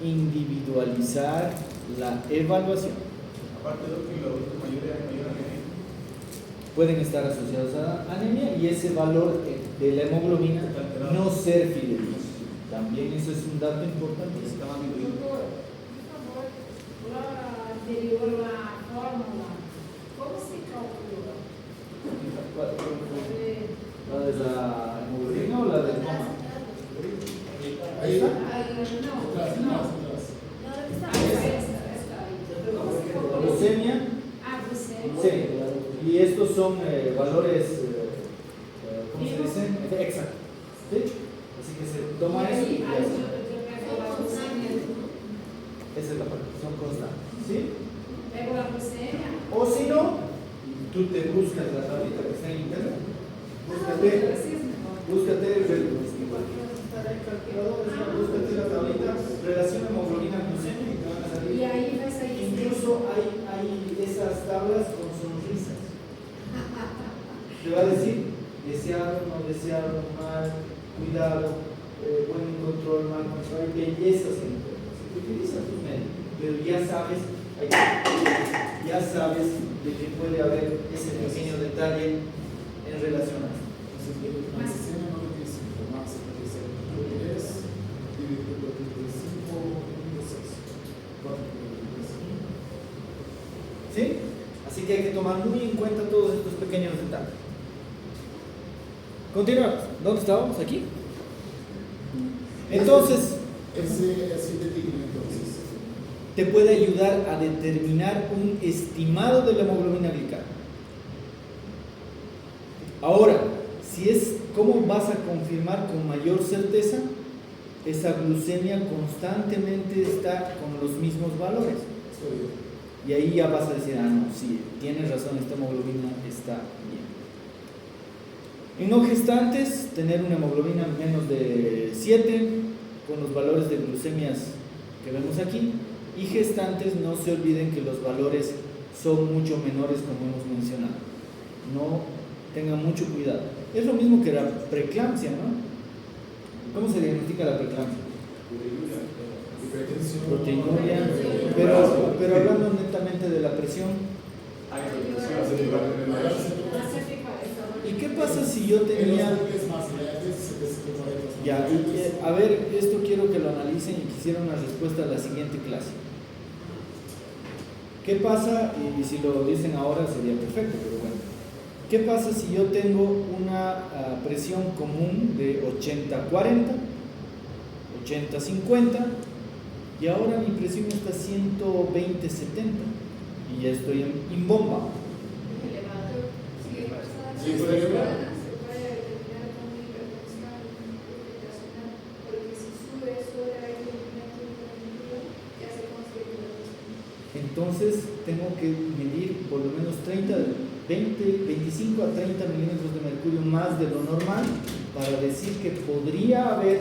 individualizar la evaluación. Aparte de que los adultos mayores hay mayor anemia. Pueden estar asociados a anemia y ese valor de la hemoglobina no ser fidedigno. También eso es un dato importante. Está más diluido. Doutor, por favor, lá anterior na fórmula, como se calcula? ¿La de la hemoglobina o la del coma? Ahí, Não, atrás. não. Esta aí. Como se La calcula? glucemia, Ah, você? sí, y estos son valores, ¿cómo se dicen? Exacto. ¿Sí? Así que se toma eso y ya está. Esa es la parte, son constantes. ¿Sí? Pego a glucemia. O si no, tú te buscas la tablita que está en internet. Búscate la tablita, relación hemoglobina glucemia y te van a salir. E aí vai sair. Incluso hay esas tablas con sonrisas. Te va a decir deseado, no deseado, mal, cuidado, buen control, mal control, hay bellezas en el cuerpo. Si tú utilizas tus medios, pero ya sabes de que puede haber ese pequeño detalle en relación a esto. Entonces, la medicina no lo dice, más se puede ser 10 dividido por 35.6. 4.35. ¿Sí? Así que hay que tomar muy en cuenta todos estos pequeños detalles. Continuamos. ¿Dónde estábamos? Aquí. Entonces, Ese es fidedigno, entonces. te puede ayudar a determinar un estimado de la hemoglobina glicada. Ahora, ¿cómo vas a confirmar con mayor certeza? Esa glucemia constantemente está con los mismos valores. Y ahí ya vas a decir, no, sí, tienes razón, esta hemoglobina está bien. En no gestantes, tener una hemoglobina menos de 7, con los valores de glucemias que vemos aquí. Y gestantes, no se olviden que los valores son mucho menores, como hemos mencionado. No tengan mucho cuidado. Es lo mismo que la preeclampsia, ¿no? ¿Cómo se diagnostica la preeclampsia? Hipertensión. Proteinuria, pero hablando netamente de la presión. ¿Y qué pasa si yo tenía... Ya, a ver, esto quiero que lo analicen y quisiera una respuesta a la siguiente clase. ¿Qué pasa? Y si lo dicen ahora sería perfecto, pero bueno. ¿Qué pasa si yo tengo una presión común de 80-40, 80-50 y ahora mi presión está 120-70 y ya estoy en bomba? Sí, por ejemplo. Entonces tengo que medir por lo menos 25 a 30 milímetros de mercurio más de lo normal para decir que podría haber,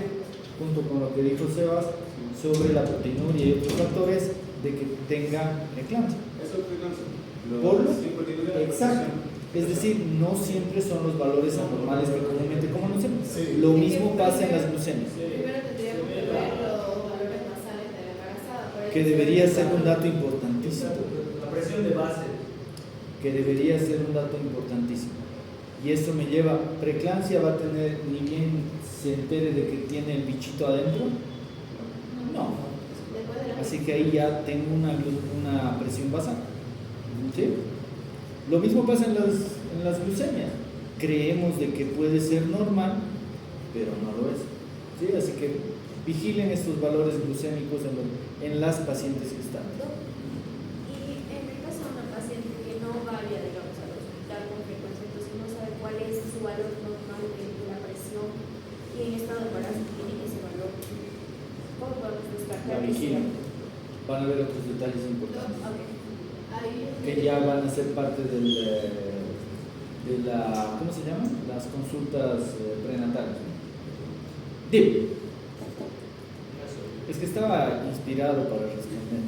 junto con lo que dijo Sebas, sobre la proteinuria y otros factores, de que tenga eclampsia. Eso es preeclampsia. Por lo, exacto. Es decir, no siempre son los valores anormales que comúnmente conocemos. Sí. Lo mismo pasa en las glucemias. Primero tendríamos que ver los que debería ser un dato importantísimo. La presión de base. Que debería ser un dato importantísimo. Y esto me lleva, preeclampsia va a tener, ni bien se entere de que tiene el bichito adentro, no. Después de la Así que ahí ya tengo una presión basal. ¿Sí? Lo mismo pasa en las glucemias. Creemos de que puede ser normal, pero no lo es. ¿Sí? Así que vigilen estos valores glucémicos en las pacientes que están. Y en el caso de una paciente que no vaya, digamos, al hospital con frecuencia, entonces no sabe cuál es su valor normal de la presión y en estado de embarazo tiene ese valor, ¿cómo podemos descartar? La vigilan. Van a ver otros detalles importantes Ahí que ya van a ser parte de la, ¿cómo se llaman? Las consultas prenatales. Dime. Es que estaba inspirado para responder.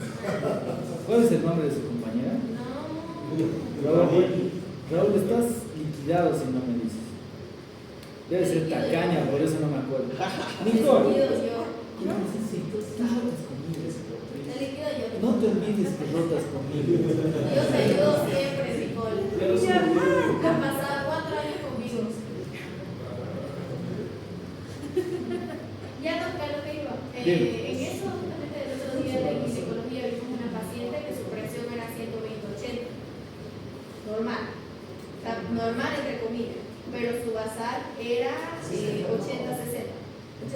¿Cuál es el nombre de su compañera? No. Raúl, estás liquidado si no me dices. Debe ser tacaña, por eso no me acuerdo. Nicole. Yo. No necesito rotas conmigo. Te liquido yo. No te olvides que rotas conmigo. Yo te ayudo siempre, Nicole. Han pasado 4 años conmigo. Ya no, a lo que iba. En eso, justamente el otro día en ginecología vimos una paciente que su presión era 120/80. Normal. O sea, normal entre comillas. Pero su basal era 80/60. 60,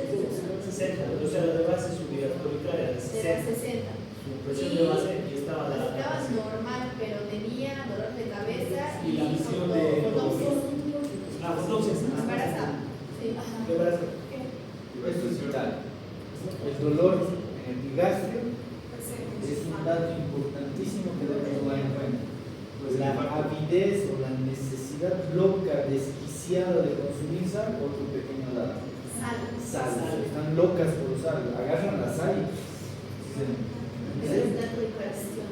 o sea, la de base subía, era de 60. Era 60. Su presión de base y estaba Estaba normal, pero tenía dolor de cabeza Y la visión de fotopsis. embarazada. Sí. De embarazo. Esto es vital. El dolor en el epigastrio es un dato importantísimo que debemos tomar en cuenta. La avidez o la necesidad loca, desquiciada de consumir sal, otro pequeño dato. Sal. Están locas por sal. Agarran la sal y Ese es un dato de corazón.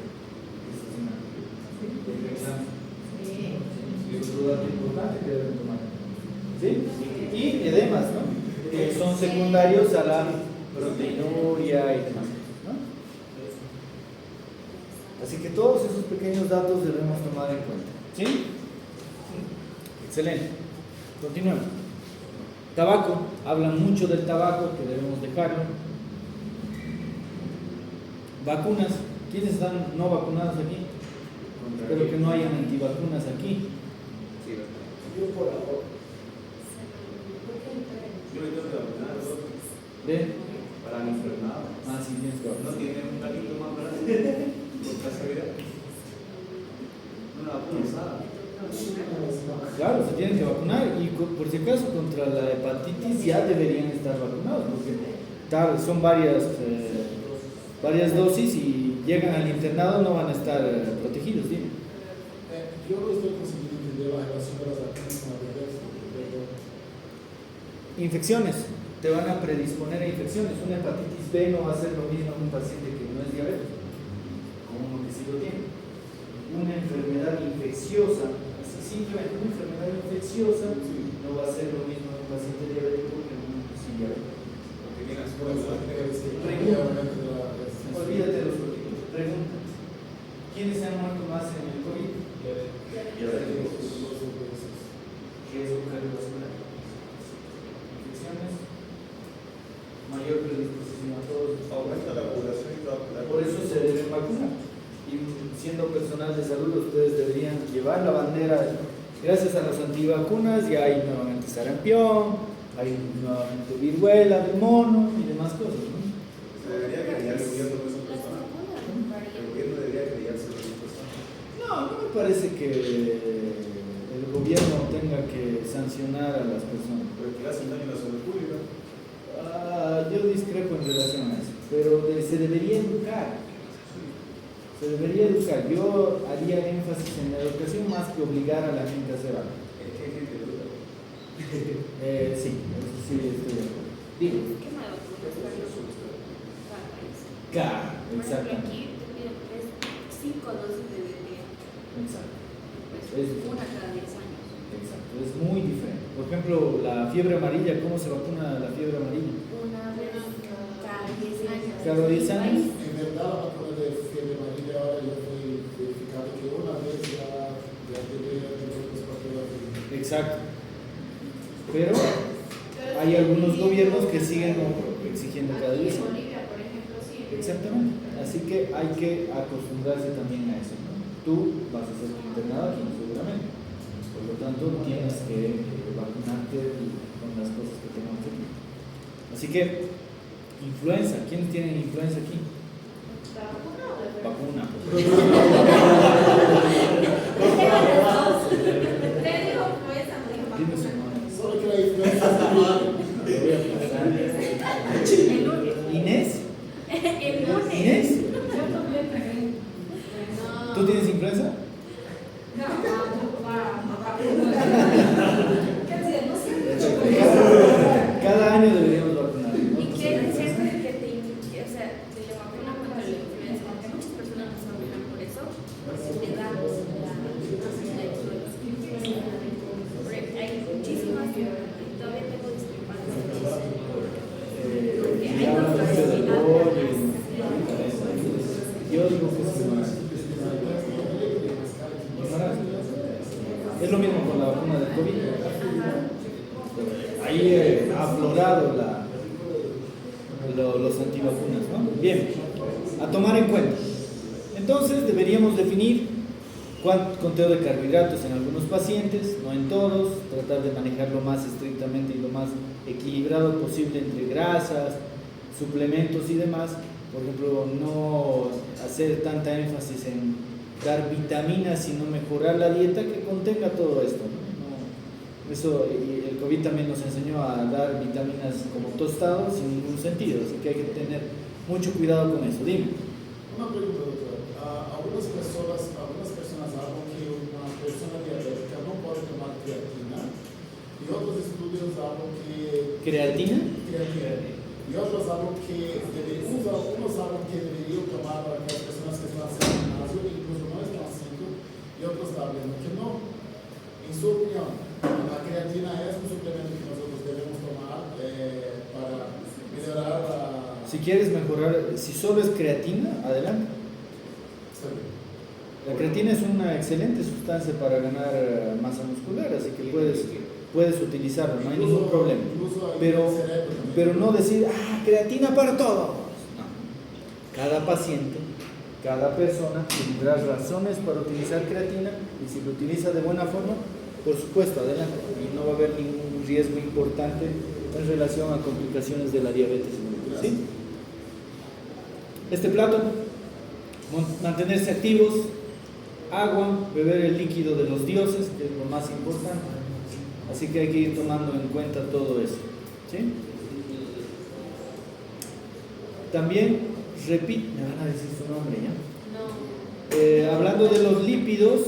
Es otro dato importante que deben tomar. ¿Sí? Y edemas, ¿no? Que son secundarios a la proteinuria y demás, ¿no? Así que todos esos pequeños datos debemos tomar en cuenta. ¿Sí? Excelente. Continuemos. Tabaco. Hablan mucho del tabaco, que debemos dejarlo. Vacunas. ¿Quiénes están no vacunados aquí? Espero que no hayan antivacunas aquí. Yo por ahora. Yo me tengo que vacunar ¿Ven? para mi enfermedad. Ah, sí, tienes que ¿No vacunar. tienen un carrito más barato? Por casualidad. Una vacuna usada. Claro, se tienen que vacunar y por si acaso contra la hepatitis ya deberían estar vacunados porque son varias dosis y llegan al internado no van a estar protegidos. ¿Sí? Yo no estoy consiguiendo entender la relación de las vacunas con la diabetes. Infecciones, te van a predisponer a infecciones. Una hepatitis B no va a ser lo mismo en un paciente que no es diabético, como uno que sí lo tiene. Una enfermedad infecciosa, así simplemente una enfermedad infecciosa no va a ser lo mismo en un paciente diabético que en un sin diabético. Porque viene a su Olvídate de los códigos. Pregunta. ¿Quiénes se han muerto más en el COVID? Diabéticos. Riesgo cardiovascular. Infecciones. Mayor predisposición a todos. Aumenta la población intraocular. Por eso se deben vacunar. Y siendo personal de salud, ustedes deberían llevar la bandera. Gracias a las antivacunas ya hay nuevamente sarampión, hay nuevamente viruela del mono y demás cosas, ¿no? Se debería crear el gobierno de esa persona. El gobierno debería crearse de esa persona. No me parece que el gobierno tenga que sancionar a las personas. Pero que hacen daño a la salud pública. Yo discrepo en relación a eso, pero se debería educar. Se debería educar. Yo haría énfasis en la educación más que obligar a la gente a hacer algo. Es que hay gente dura. Sí, eso sí estoy de acuerdo. Digo. ¿Qué me vacunas para cada país? Claro, Por ejemplo, exacto. aquí te piden 5 dosis de DTA, Exacto. pues, una cada 10 años. Exacto. Es muy diferente. Por ejemplo, la fiebre amarilla, ¿cómo se vacuna la fiebre amarilla? Una vez cada 10 años. Cada 10 años. En verdad, la Exacto. Pero hay algunos gobiernos que siguen exigiendo cada Aquí 10 en años. Bolivia, por ejemplo, sí. Exactamente. Así que hay que acostumbrarse también a eso, ¿no? Tú vas a ser internado aquí, seguramente. Por lo tanto, tienes que vacunarte con las cosas que tenemos aquí. Así que, influenza. ¿Quiénes tienen influenza aquí? ¿La vacuna o la Vacuna. Te dijo influenza, no dijo Dime su vacuna. nombre. Solo que la influencia es normal. Lo voy a pasar. El lunes. Inés. El lunes. Inés. Yo también tengo. No. ¿Tú tienes influenza? No, quer dizer, não sei. Cada año deberíamos vacunar. ¿no? ¿Y qué es cierto de que o sea, te le vacunan contra la influenza? Porque muchas personas no se vacunan por eso. Le da la influenza. Porque hay muchísimas y todavía tengo discrepancias. Porque Y hay hablan otras mucho del que pollo y yo digo que es ignorancia. Es lo mismo con la vacuna del COVID. Ahí ha aflorado los antivacunas, ¿no? Bien, a tomar en cuenta. Entonces deberíamos definir conteo de carbohidratos en algunos pacientes, no en todos, tratar de manejarlo más estrictamente y lo más equilibrado posible entre grasas, suplementos y demás. Por ejemplo, no hacer tanta énfasis en dar vitaminas, sino mejorar la dieta que contenga todo esto, ¿no? Eso, y el COVID también nos enseñó a dar vitaminas como tostados sin ningún sentido, así que hay que tener mucho cuidado con eso. Dime. Una pregunta, doctor. Algunas personas hablan que una persona diabética no puede tomar creatina y otros estudios hablan que... ¿Creatina? Creatina. Y otros hablan que unos hablan que deberían tomar para aquellas personas que están haciendo gimnasio e incluso no están haciendo, y otros hablan que no. En su opinión, la creatina es un suplemento que nosotros debemos tomar para mejorar la... Si quieres mejorar, si solo es creatina, adelante. Está bien. La creatina es una excelente sustancia para ganar masa muscular, así que puedes utilizarlo, no hay ningún problema. Pero no decir, creatina para todo. No. Cada paciente, cada persona tendrá razones para utilizar creatina y si lo utiliza de buena forma, por supuesto, adelante. Y no va a haber ningún riesgo importante en relación a complicaciones de la diabetes. ¿Sí? Este plato, mantenerse activos, agua, beber el líquido de los dioses, que es lo más importante. Así que hay que ir tomando en cuenta todo eso. ¿Sí? También, repito, me van a decir su nombre ya. No. Hablando de los lípidos,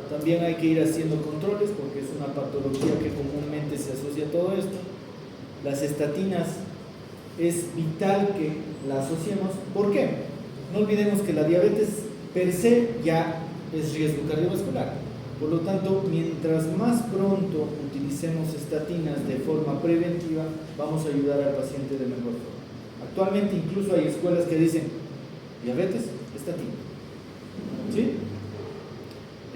también hay que ir haciendo controles porque es una patología que comúnmente se asocia a todo esto. Las estatinas es vital que la asociemos. ¿Por qué? No olvidemos que la diabetes per se ya es riesgo cardiovascular. Por lo tanto, mientras más pronto utilicemos estatinas de forma preventiva, vamos a ayudar al paciente de mejor forma. Actualmente incluso hay escuelas que dicen diabetes, estatina. ¿Sí?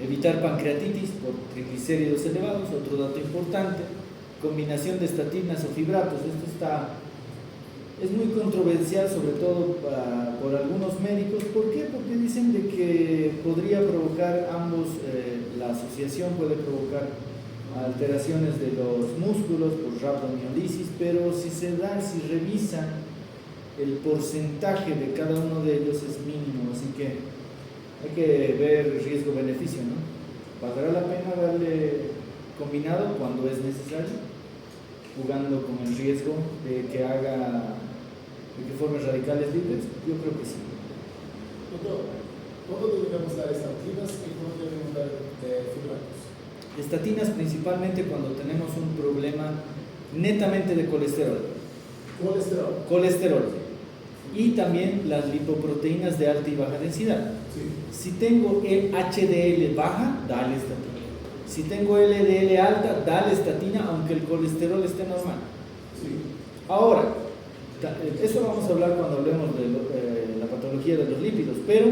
Evitar pancreatitis por triglicéridos elevados, otro dato importante. Combinación de estatinas o fibratos, esto es muy controversial, sobre todo por algunos médicos. ¿Por qué? Porque dicen de que podría provocar la asociación puede provocar alteraciones de los músculos por rhabdomiolisis, pero si revisan el porcentaje de cada uno de ellos es mínimo, así que hay que ver riesgo-beneficio, ¿no? ¿Valdrá la pena darle combinado cuando es necesario? Jugando con el riesgo de que forme radicales libres, yo creo que sí. Doctor, ¿cuándo debemos dar estatinas y cuándo debemos dar fibratos? Estatinas principalmente cuando tenemos un problema netamente de colesterol. Colesterol. Y también las lipoproteínas de alta y baja densidad. Sí. Si tengo el HDL baja, dale estatina. Si tengo LDL alta, dale estatina aunque el colesterol esté normal. Sí. Ahora, eso vamos a hablar cuando hablemos de la patología de los lípidos, pero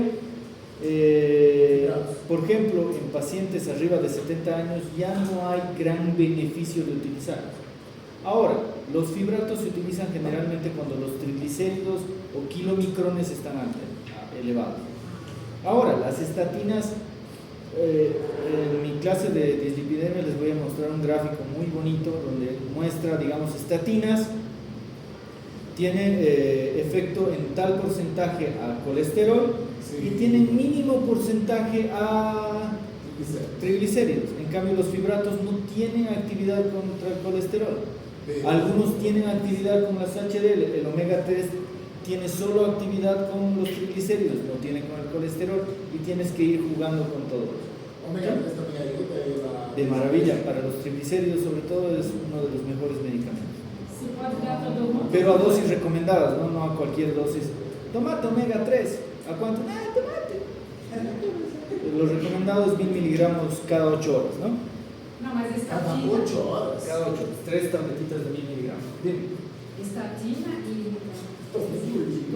Por ejemplo, en pacientes arriba de 70 años ya no hay gran beneficio de utilizarlos. Ahora, los fibratos se utilizan generalmente cuando los triglicéridos o kilomicrones están elevados. Ahora, las estatinas, en mi clase de dislipidemia les voy a mostrar un gráfico muy bonito donde muestra, digamos, estatinas tienen efecto en tal porcentaje a colesterol y tienen mínimo porcentaje a triglicéridos. En cambio, los fibratos no tienen actividad contra el colesterol. Algunos tienen actividad con las HDL, el omega 3 tiene solo actividad con los triglicéridos, no tiene con el colesterol y tienes que ir jugando con todo. Omega 3 también ayuda. De maravilla, para los triglicéridos sobre todo es uno de los mejores medicamentos. Pero a dosis recomendadas, no a cualquier dosis. Tomate omega 3, ¿a cuánto? Tomate. Los recomendados 1000 miligramos cada 8 horas, ¿no? Não, mas Cada estatina. 8 horas. Cada 8, 3 tabletitas de 1000 miligramos. Dime. Estatina e. Todo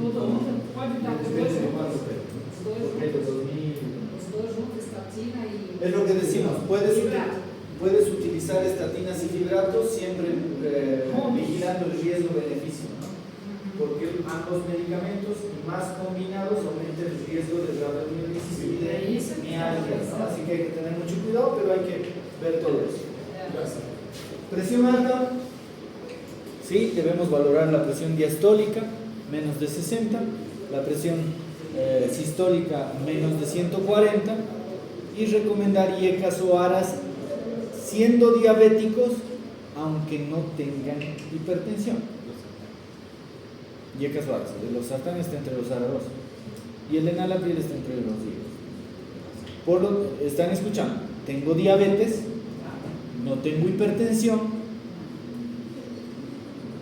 Todo mundo pode dar os dois Depende de cuánto juntos. te- Os dois Porque hay de juntos. 2000. Os dois juntos, estatina e. Es lo que decimos, Fibrato. puedes utilizar estatinas y fibratos siempre vigilando el riesgo-beneficio, ¿no? Porque ambos medicamentos, más combinados, aumentan el riesgo de radiomielitis y de mialgias, ¿no? Así que hay que tener mucho cuidado, pero hay que ver todo eso. Gracias. Presión alta, sí, debemos valorar la presión diastólica, menos de 60, la presión sistólica, menos de 140, y recomendar IECAS o ARAS siendo diabéticos, aunque no tengan hipertensión. IECAS o ARAS, el losartán está entre los ARA2 y el enalapril está entre los higos. Están escuchando, tengo diabetes, no tengo hipertensión,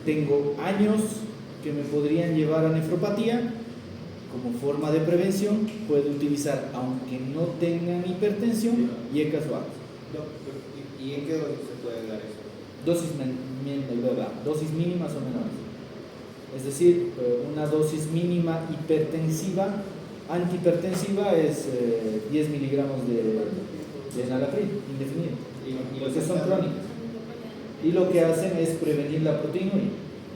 tengo años que me podrían llevar a nefropatía. Como forma de prevención, puedo utilizar, aunque no tengan hipertensión, IECAS o ARAS. ¿Y en qué dosis se puede dar eso? Dosis mínimas o menores. Es decir, una dosis mínima hipertensiva, antihipertensiva es 10 miligramos de enalapril, indefinido. ¿Y Porque son crónicas. Y lo que hacen es prevenir la proteinuria.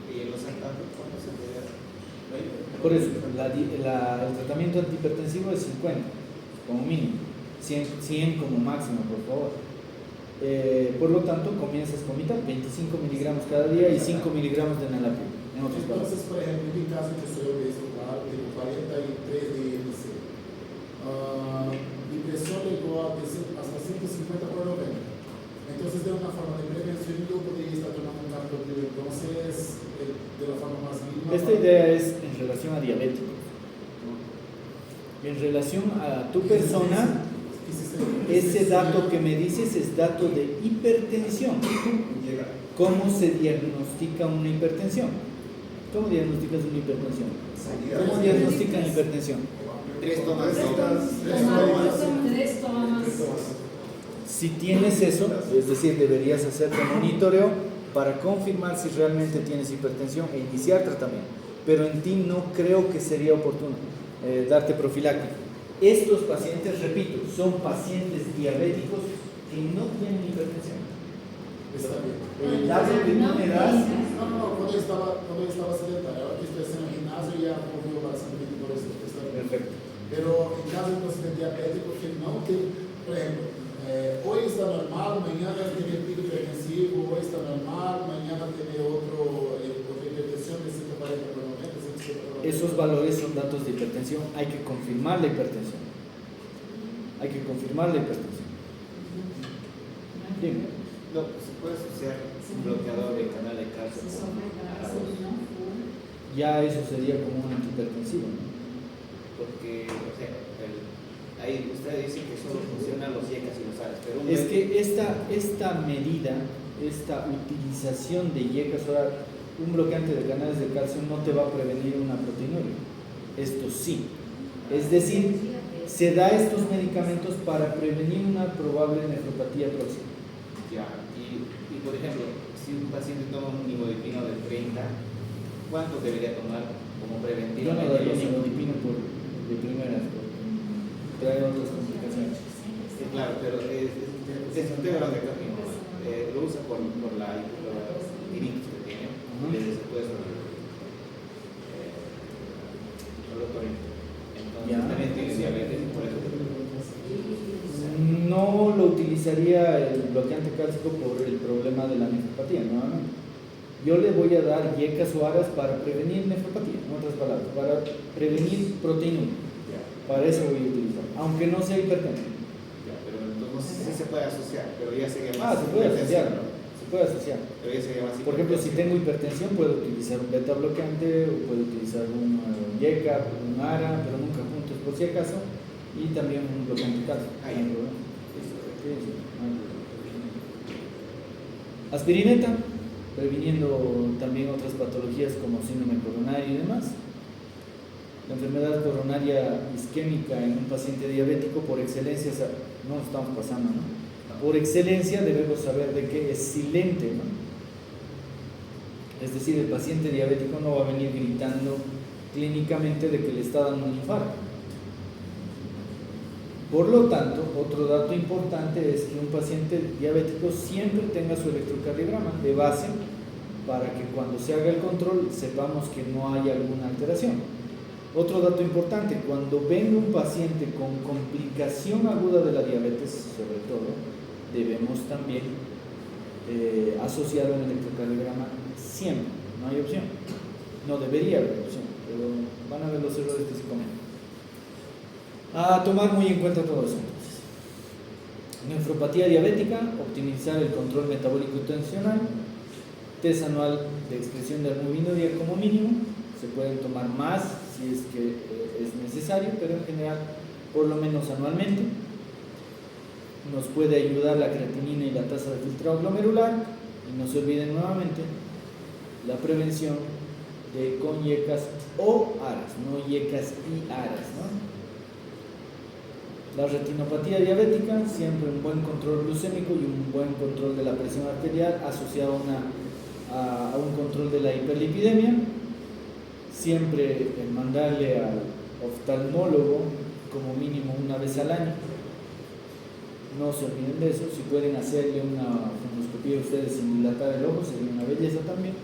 ¿Y en los santantes cuándo se puede dar? Por eso, el tratamiento antihipertensivo es 50, como mínimo. 100 como máximo, por favor. Por lo tanto, comienzas con mitad, 25 miligramos cada día y 5 miligramos de enalapril. En otras palabras. Entonces, por ejemplo, en mi caso, que soy obeso, claro, tengo 43 de IMC. Mi presión llegó hasta 150 por 90. Entonces, de una forma de prevención, yo podría estar tomando un cartografía. Entonces, de la forma más mínima. Esta idea es en relación a diabéticos. En relación a tu persona, ese dato que me dices es dato de hipertensión. ¿Cómo se diagnostica una hipertensión? ¿Cómo diagnosticas una hipertensión? ¿Cómo diagnostican hipertensión? 3 tomas. Três tomas. Si tienes eso, es decir, deberías hacerte monitoreo para confirmar si realmente tienes hipertensión e iniciar tratamiento. Pero en ti no creo que sería oportuno darte profiláctico. Estos pacientes, repito, son pacientes diabéticos que no tienen hipertensión. Está bien. El dato que no me das, No, cuando yo estaba sedentario, ahora que estoy haciendo gimnasio ya volvió bastante por eso. Está bien. perfecto. Pero en caso de paciente diabético que no tiene, por ejemplo, hoy está normal, mañana tiene pico hipertensivo, hoy está normal, mañana tiene otra hipertensión de 140 por 90, 150 por 90. Esos valores son datos de hipertensión, hay que confirmar la hipertensión. Hay que confirmar la hipertensión. Dime. No, se puede asociar un bloqueador del canal de calcio Se con sobrepasa, ARA2. se não for. Ya eso sería como un antihipertensivo, ¿no? Porque, o sea, ahí ustedes dicen que solo funcionan los IECAS y los ARAS, pero Es que esta medida, esta utilización de IECAS, ahora, un bloqueante de canales de calcio no te va a prevenir una proteinuria. Esto sí. Es decir, se da estos medicamentos para prevenir una probable nefropatía próxima. ya, y por ejemplo, si un paciente toma un nimodipino de 30, ¿cuánto debería tomar como Yo preventivo? no daría nimodipino de primeras. trae otras complicaciones. Sí, claro, pero es un tema de camino. Lo usa por la tiritis que tiene, se puede entonces también tiene diabetes y por eso. No lo utilizaría el bloqueante cálcico por el problema de la nefropatía, nuevamente. Yo le voy a dar yecas o aras para prevenir nefropatía, en otras palabras, para prevenir proteína. Para eso voy a utilizar, aunque no sea hipertenso. Pero entonces sí se puede asociar, pero ya sería más. Se puede asociar, ¿no? Se puede asociar. Pero ya sería más. Por ejemplo, si tengo hipertensión, puedo utilizar un beta bloqueante o puedo utilizar un yeca, un ara, pero nunca juntos por si acaso, y también un bloqueante cálcico. Aspirineta, previniendo también otras patologías como síndrome coronario y demás. La enfermedad coronaria isquémica en un paciente diabético por excelencia, no estamos pasando, ¿no? Por excelencia debemos saber de que es silente, ¿no? Es decir, el paciente diabético no va a venir gritando clínicamente de que le está dando un infarto. Por lo tanto, otro dato importante es que un paciente diabético siempre tenga su electrocardiograma de base para que cuando se haga el control sepamos que no hay alguna alteración. Otro dato importante, cuando venga un paciente con complicación aguda de la diabetes, sobre todo, debemos también asociar un electrocardiograma siempre, no hay opción. No debería haber opción, pero van a ver los errores que se cometen. A tomar muy en cuenta todo eso entonces. Nefropatía diabética, optimizar el control metabólico y tensional, test anual de excreción de albuminuria como mínimo, se pueden tomar más si es que es necesario, pero en general por lo menos anualmente. Nos puede ayudar la creatinina y la tasa de filtrado glomerular, y no se olviden nuevamente la prevención de con yecas o aras, no yecas y aras, ¿no? La retinopatía diabética, siempre un buen control glucémico y un buen control de la presión arterial asociado a un control de la hiperlipidemia. Siempre mandarle al oftalmólogo como mínimo una vez al año. No se olviden de eso. Si pueden hacerle una fundoscopía ustedes sin dilatar el ojo, sería una belleza también.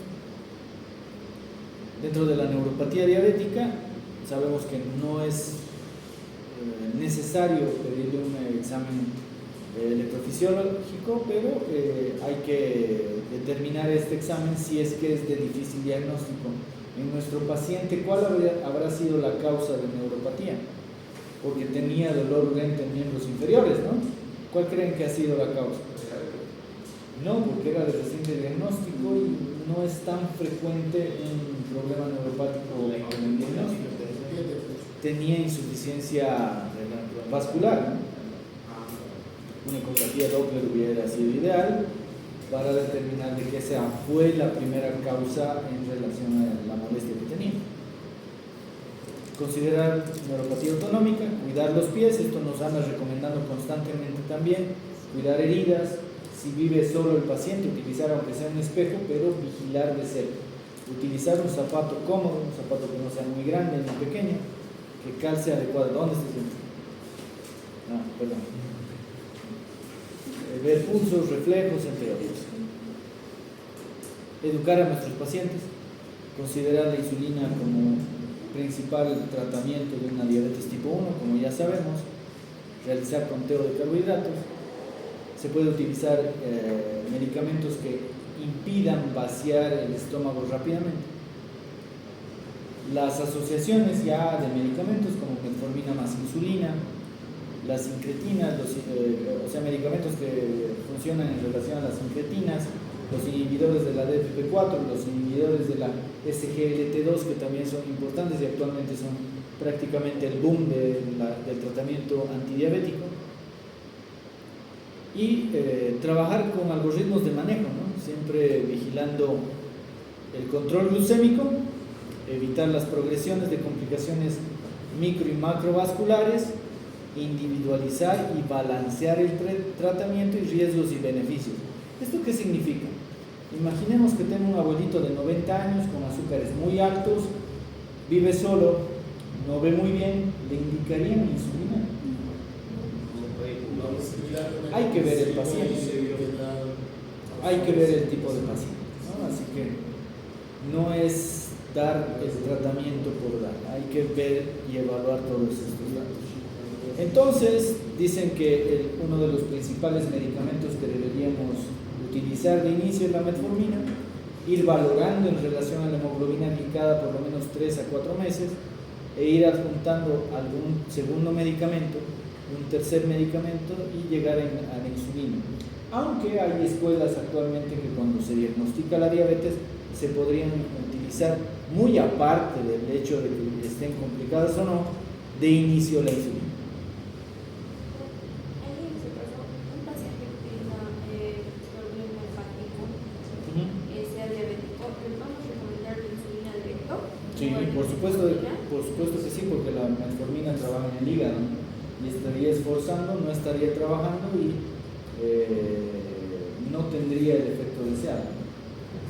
Dentro de la neuropatía diabética, sabemos que no es necesario pedirle un examen electrofisiológico, pero hay que determinar este examen si es que es de difícil diagnóstico. En nuestro paciente, ¿cuál habrá sido la causa de neuropatía? Porque tenía dolor urgente en miembros inferiores, ¿no? ¿Cuál creen que ha sido la causa? No, porque era de reciente diagnóstico y no es tan frecuente un problema neuropático en el diagnóstico. Tenía insuficiencia vascular, ¿no? Una ecografía Doppler hubiera sido ideal para determinar de que esa fue la primera causa en relación a la molestia que tenía. Considerar neuropatía autonómica, cuidar los pies, esto nos anda recomendando constantemente también, cuidar heridas, si vive solo el paciente, utilizar aunque sea un espejo, pero vigilar de cerca. Utilizar un zapato cómodo, un zapato que no sea muy grande ni pequeño, que calce adecuado. ¿Dónde se siente? Perdón. Ver pulsos, reflejos, entre otros. Educar a nuestros pacientes, considerar la insulina como principal tratamiento de una diabetes tipo 1, como ya sabemos, realizar conteo de carbohidratos, se puede utilizar medicamentos que impidan vaciar el estómago rápidamente. Las asociaciones ya de medicamentos como metformina más insulina, las incretinas, o sea, medicamentos que funcionan en relación a las incretinas, los inhibidores de la DPP4, los inhibidores de la SGLT2, que también son importantes y actualmente son prácticamente el boom del tratamiento antidiabético. Y trabajar con algoritmos de manejo, ¿no? Siempre vigilando el control glucémico, evitar las progresiones de complicaciones micro y macrovasculares, individualizar y balancear el tratamiento y riesgos y beneficios. ¿Esto qué significa? Imaginemos que tengo un abuelito de 90 años con azúcares muy altos, vive solo, no ve muy bien, ¿le indicarían insulina? posibilidad de Hay que ver el paciente. quedar- Hay que ver el tipo de paciente, ¿no? Así que no es dar el tratamiento por dar, hay que ver y evaluar todos estos datos. Entonces, dicen que uno de los principales medicamentos que deberíamos utilizar de inicio es la metformina, ir valorando en relación a la hemoglobina glicada por lo menos 3 a 4 meses e ir adjuntando algún segundo medicamento, un tercer medicamento y llegar a la insulina. Aunque hay escuelas actualmente que cuando se diagnostica la diabetes se podrían utilizar, muy aparte del hecho de que estén complicadas o no, de inicio la insulina. Alguien se pasó, un paciente que tenga problema hepático, sea diabético, ¿le vamos a recomendar la insulina directo? Sí, por supuesto que sí, porque la metformina trabaja en el hígado y estaría esforzando, no estaría trabajando y no tendría el efecto deseado.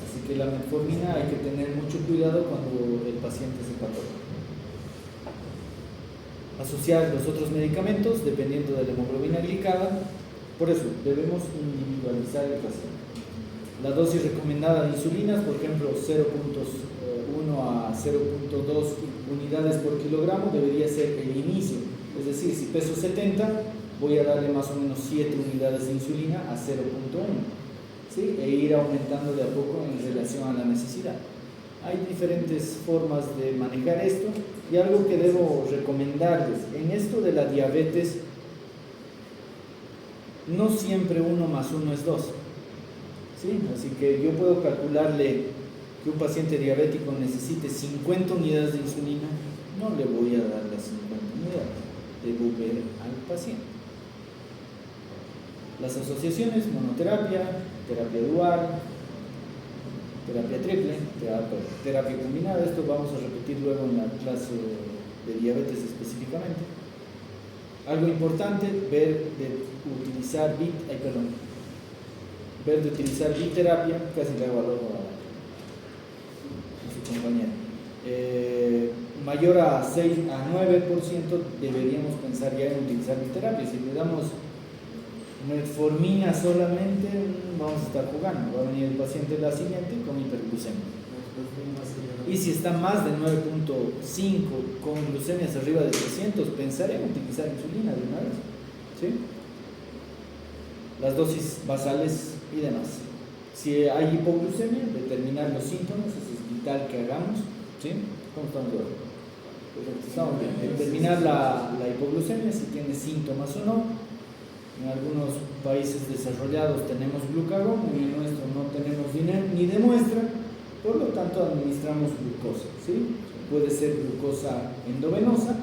Así que la metformina hay que tener mucho cuidado cuando el paciente es hepatólogo. Asociar los otros medicamentos dependiendo de la hemoglobina glicada, por eso debemos individualizar el paciente. La dosis recomendada de insulinas, por ejemplo, 0.1 a 0.2 unidades por kilogramo debería ser el inicio. Es decir, si peso 70, voy a darle más o menos 7 unidades de insulina a 0.1, ¿sí? E ir aumentando de a poco en relación a la necesidad. Hay diferentes formas de manejar esto y algo que debo recomendarles, en esto de la diabetes, no siempre 1 más 1 es 2. ¿Sí? Así que yo puedo calcularle que un paciente diabético necesite 50 unidades de insulina, no le voy a dar las 50 unidades, debo ver al paciente. Las asociaciones, monoterapia, terapia dual, terapia triple, terapia combinada, esto vamos a repetir luego en la clase de diabetes específicamente. Algo importante, ver de utilizar biterapia, casi le hago a su compañera. Mayor a 6 a 9% deberíamos pensar ya en utilizar biterapia. Si le damos metformina solamente, vamos a estar jugando. Va a venir el paciente la siguiente con hiperglucemia. Y si está más de 9.5 con glucemias arriba de 300, pensaré en utilizar insulina de una vez. ¿Sí? Las dosis basales y demás. Si hay hipoglucemia, determinar los síntomas, eso es vital que hagamos. ¿Sí? ¿Cómo estamos ahora? Estamos bien. Determinar la hipoglucemia, si tiene síntomas o no. En algunos países desarrollados tenemos glucagón, en el nuestro no tenemos ni de muestra, por lo tanto administramos glucosa, ¿sí? Puede ser glucosa endovenosa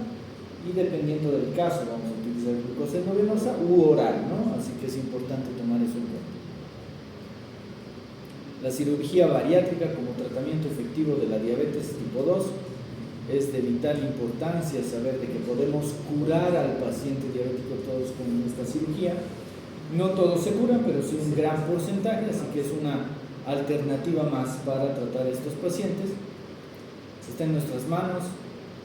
y dependiendo del caso vamos a utilizar glucosa endovenosa u oral, ¿no? Así que es importante tomar eso en cuenta. La cirugía bariátrica como tratamiento efectivo de la diabetes tipo 2 es de vital importancia saber de que podemos curar al paciente diabético todos con esta cirugía. No todos se curan, pero sí un gran porcentaje, así que es una alternativa más para tratar a estos pacientes. Está en nuestras manos.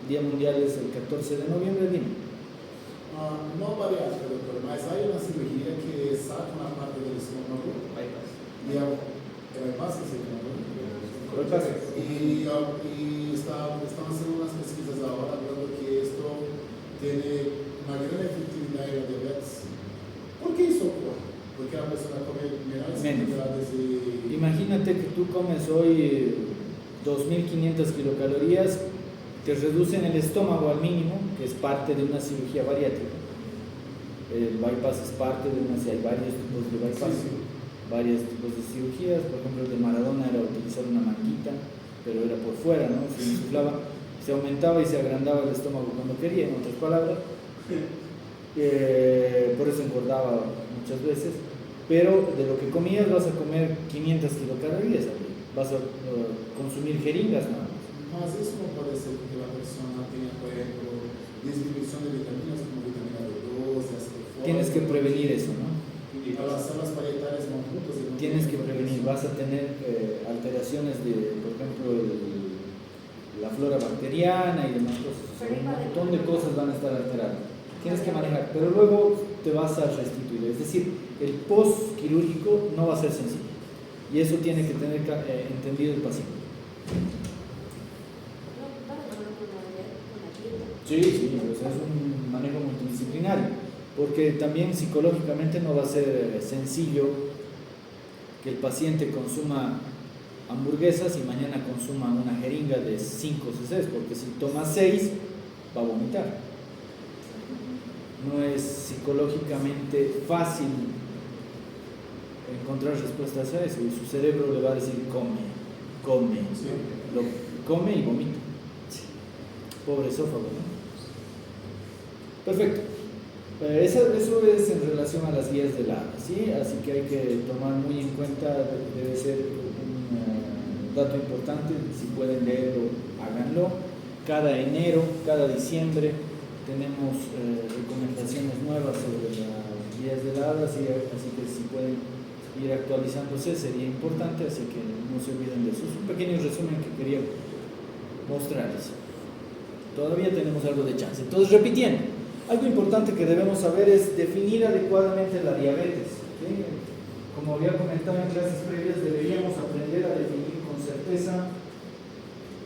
Día Mundial es el 14 de noviembre. Dime. No bariátrica, doctor, mas hay una cirugía que saca una parte del estómago. El bypass que se llama, ¿no? Y están haciendo unas pesquisas ahora hablando que esto tiene una gran efectividad en la diabetes. ¿Por qué eso ocurre? Porque la persona come menos cantidades de... Imagínate que tú comes hoy 2.500 kilocalorías, te reducen el estómago al mínimo, que es parte de una cirugía bariátrica. El bypass es parte de una, si hay varios tipos de bypass, varios tipos de cirugías. Por ejemplo, el de Maradona era utilizar una manguita, pero era por fuera, ¿no? Se insuflaba, se aumentaba y se agrandaba el estómago cuando quería, en otras palabras. Por eso engordaba muchas veces. Pero de lo que comías vas a comer 500 kilocalorías al día. Vas a consumir jeringas nada más. Mas eso no puede ser que la persona tenga, por ejemplo, disminución de vitaminas como vitamina B2, ácido fólico. Tienes que prevenir eso, ¿no? Para las células parietales no juntas. Tienes que prevenir, vas a tener alteraciones de, por ejemplo, la flora bacteriana y demás cosas. Un montón de cosas van a estar alteradas. tienes que manejar, pero luego te vas a restituir. Es decir, el post quirúrgico no va a ser sencillo. Y eso tiene que tener entendido el paciente. Sí, sí, o sea, es un manejo multidisciplinario, porque también psicológicamente no va a ser sencillo que el paciente consuma hamburguesas y mañana consuma una jeringa de 5 cc, porque si toma 6 va a vomitar. No es psicológicamente fácil encontrar respuestas a eso, y su cerebro le va a decir come, lo come y vomita. Pobre esófago, ¿no? Perfecto. Eso es en relación a las guías del ADA, ¿sí? Así que hay que tomar muy en cuenta, debe ser un dato importante, si pueden leerlo, háganlo. Cada enero, cada diciembre tenemos recomendaciones nuevas sobre las guías del ADA, así que si pueden ir actualizándose sería importante, así que no se olviden de eso. Es un pequeño resumen que quería mostrarles. Todavía tenemos algo de chance. Entonces, repitiendo, algo importante que debemos saber es definir adecuadamente la diabetes, ¿sí? Como había comentado en clases previas, deberíamos aprender a definir con certeza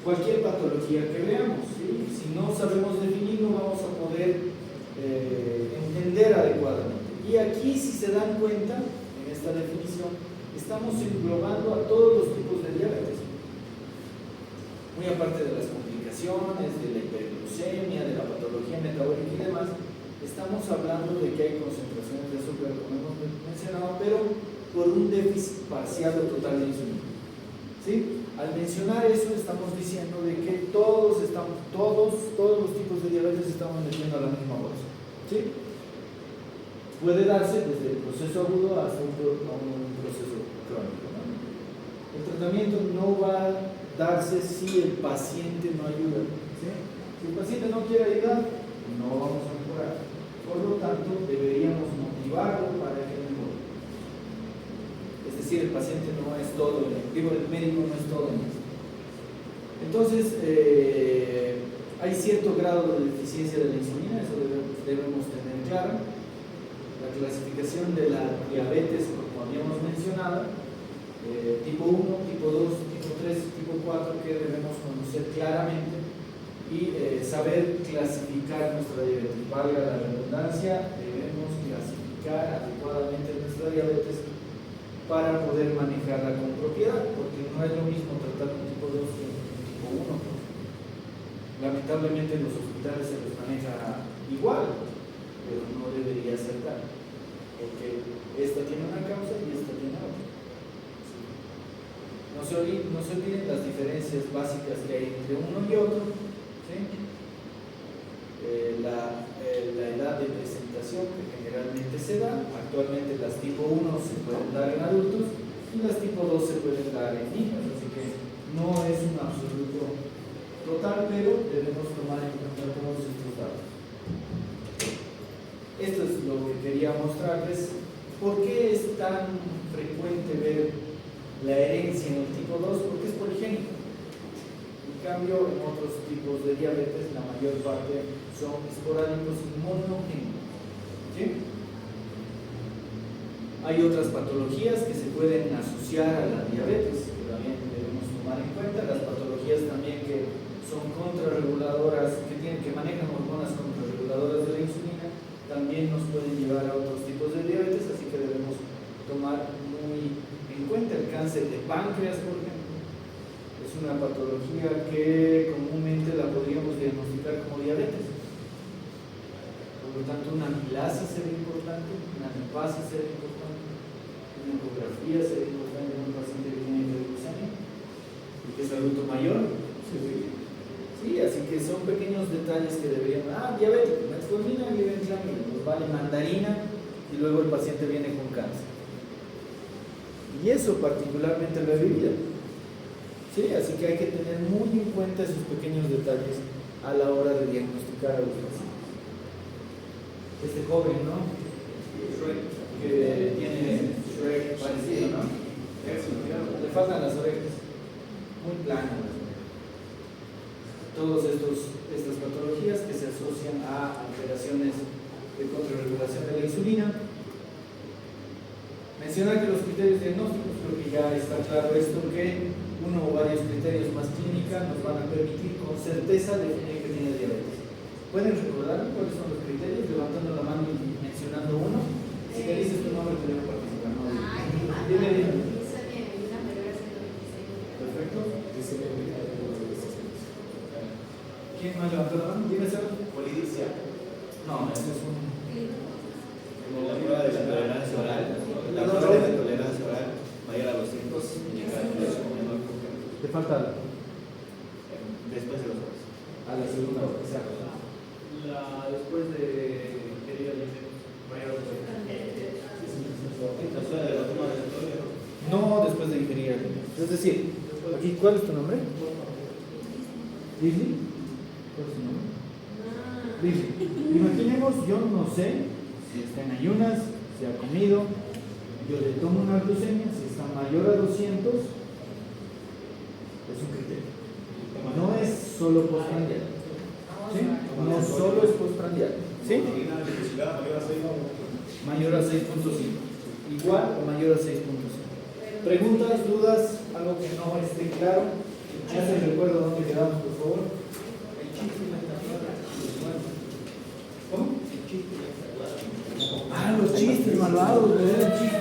cualquier patología que veamos, ¿sí? Si no sabemos definir, no vamos a poder entender adecuadamente. Y aquí, si se dan cuenta, en esta definición, estamos englobando a todos los tipos de diabetes. Muy aparte de las complicaciones, de la hiperglucemia, de la patología metabólica y demás, estamos hablando de que hay concentraciones de azúcar, como hemos mencionado, pero por un déficit parcial o total de insulina. ¿Sí? Al mencionar eso, estamos diciendo de que todos los tipos de diabetes estamos metiendo a la misma bolsa. ¿Sí? Puede darse desde el proceso agudo hasta un proceso crónico, ¿no? El tratamiento no va a darse si el paciente no ayuda, ¿sí? Si el paciente no quiere ayudar, no vamos a mejorar. Por lo tanto, deberíamos motivarlo para que mejore. Es decir, el paciente no es todo, el médico no es todo en esto. Entonces, hay cierto grado de deficiencia de la insulina, eso debemos tener claro. La clasificación de la diabetes, como habíamos mencionado, tipo 1, tipo 2, tipo 3, tipo 4, que debemos conocer claramente y saber clasificar nuestra diabetes. Valga la redundancia, debemos clasificar adecuadamente nuestra diabetes para poder manejarla con propiedad, porque no es lo mismo tratar un tipo 2 que un tipo 1. Lamentablemente en los hospitales se les maneja igual, pero no debería ser tal, porque esta tiene una causa y esta tiene otra. No se olviden las diferencias básicas que hay entre uno y otro, ¿sí? La edad de presentación que generalmente se da, actualmente las tipo 1 se pueden dar en adultos y las tipo 2 se pueden dar en niños, así que no es un absoluto total, pero debemos tomar en cuenta todos estos datos. Esto es lo que quería mostrarles. ¿Por qué es tan frecuente ver la herencia en el tipo 2? Porque es poligénico. En cambio, en otros tipos de diabetes, la mayor parte son esporádicos y monogénicos. ¿Sí? Hay otras patologías que se pueden asociar a la diabetes, que también debemos tomar en cuenta. Las patologías también que son contrarreguladoras, que manejan hormonas contrarreguladoras de la insulina, también nos pueden llevar a otros tipos de diabetes, así que debemos tomar muy en cuenta el cáncer de páncreas, por ejemplo. Es una patología que comúnmente la podríamos diagnosticar como diabetes. Por lo tanto, una amilasa sería importante, una lipasa sería importante, una ecografía sería importante en un paciente que tiene hiperglucemia y que es adulto mayor. Sí, así que son pequeños detalles que deberían. Diabético, metformina y benflamina, nos vale mandarina y luego el paciente viene con cáncer. Y eso particularmente lo he vivido. Sí, así que hay que tener muy en cuenta esos pequeños detalles a la hora de diagnosticar a los pacientes. Este joven, ¿no? Que tiene Shrek parecido, ¿no? Le faltan las orejas, muy planas. Todas estas patologías que se asocian a alteraciones de contrarregulación de la insulina. Mencionar que los criterios diagnósticos, creo que ya está claro esto, que uno o varios criterios más clínica nos van a permitir con certeza definir que tiene diabetes. ¿Pueden recordar cuáles son los criterios? Levantando la mano y mencionando uno. Si te dices tu nombre, te dejo participar. No, dime, dime. Perfecto. ¿Quién más levantó la mano? Dime, Seba. Polidipsia. No, ese es un... La prueba de la tolerancia oral. La prueba de la tolerancia oral mayor a 200 llegar a menor. Te falta Después de los horas. a la segunda hora. Exacto. La después de querido mayor No después de ingerir alimentos. Es decir, aquí, ¿cuál es tu nombre? Lili. ¿Cuál es tu nombre? Lili. Imaginemos, yo no sé si está en ayunas, si ha comido, yo le tomo una glucemia, si está mayor a 200, es un criterio. No es solo postprandial. ¿Sí? No solo es postprandial. ¿Sí? Mayor a 6.5. Igual o mayor a 6.5. Preguntas, dudas, algo que no esté claro. ¿Ya se recuerda dónde quedamos, por favor? El chiste y la ¿cómo? El chiste y la Ah, los chistes malvados, ¿verdad? El chiste.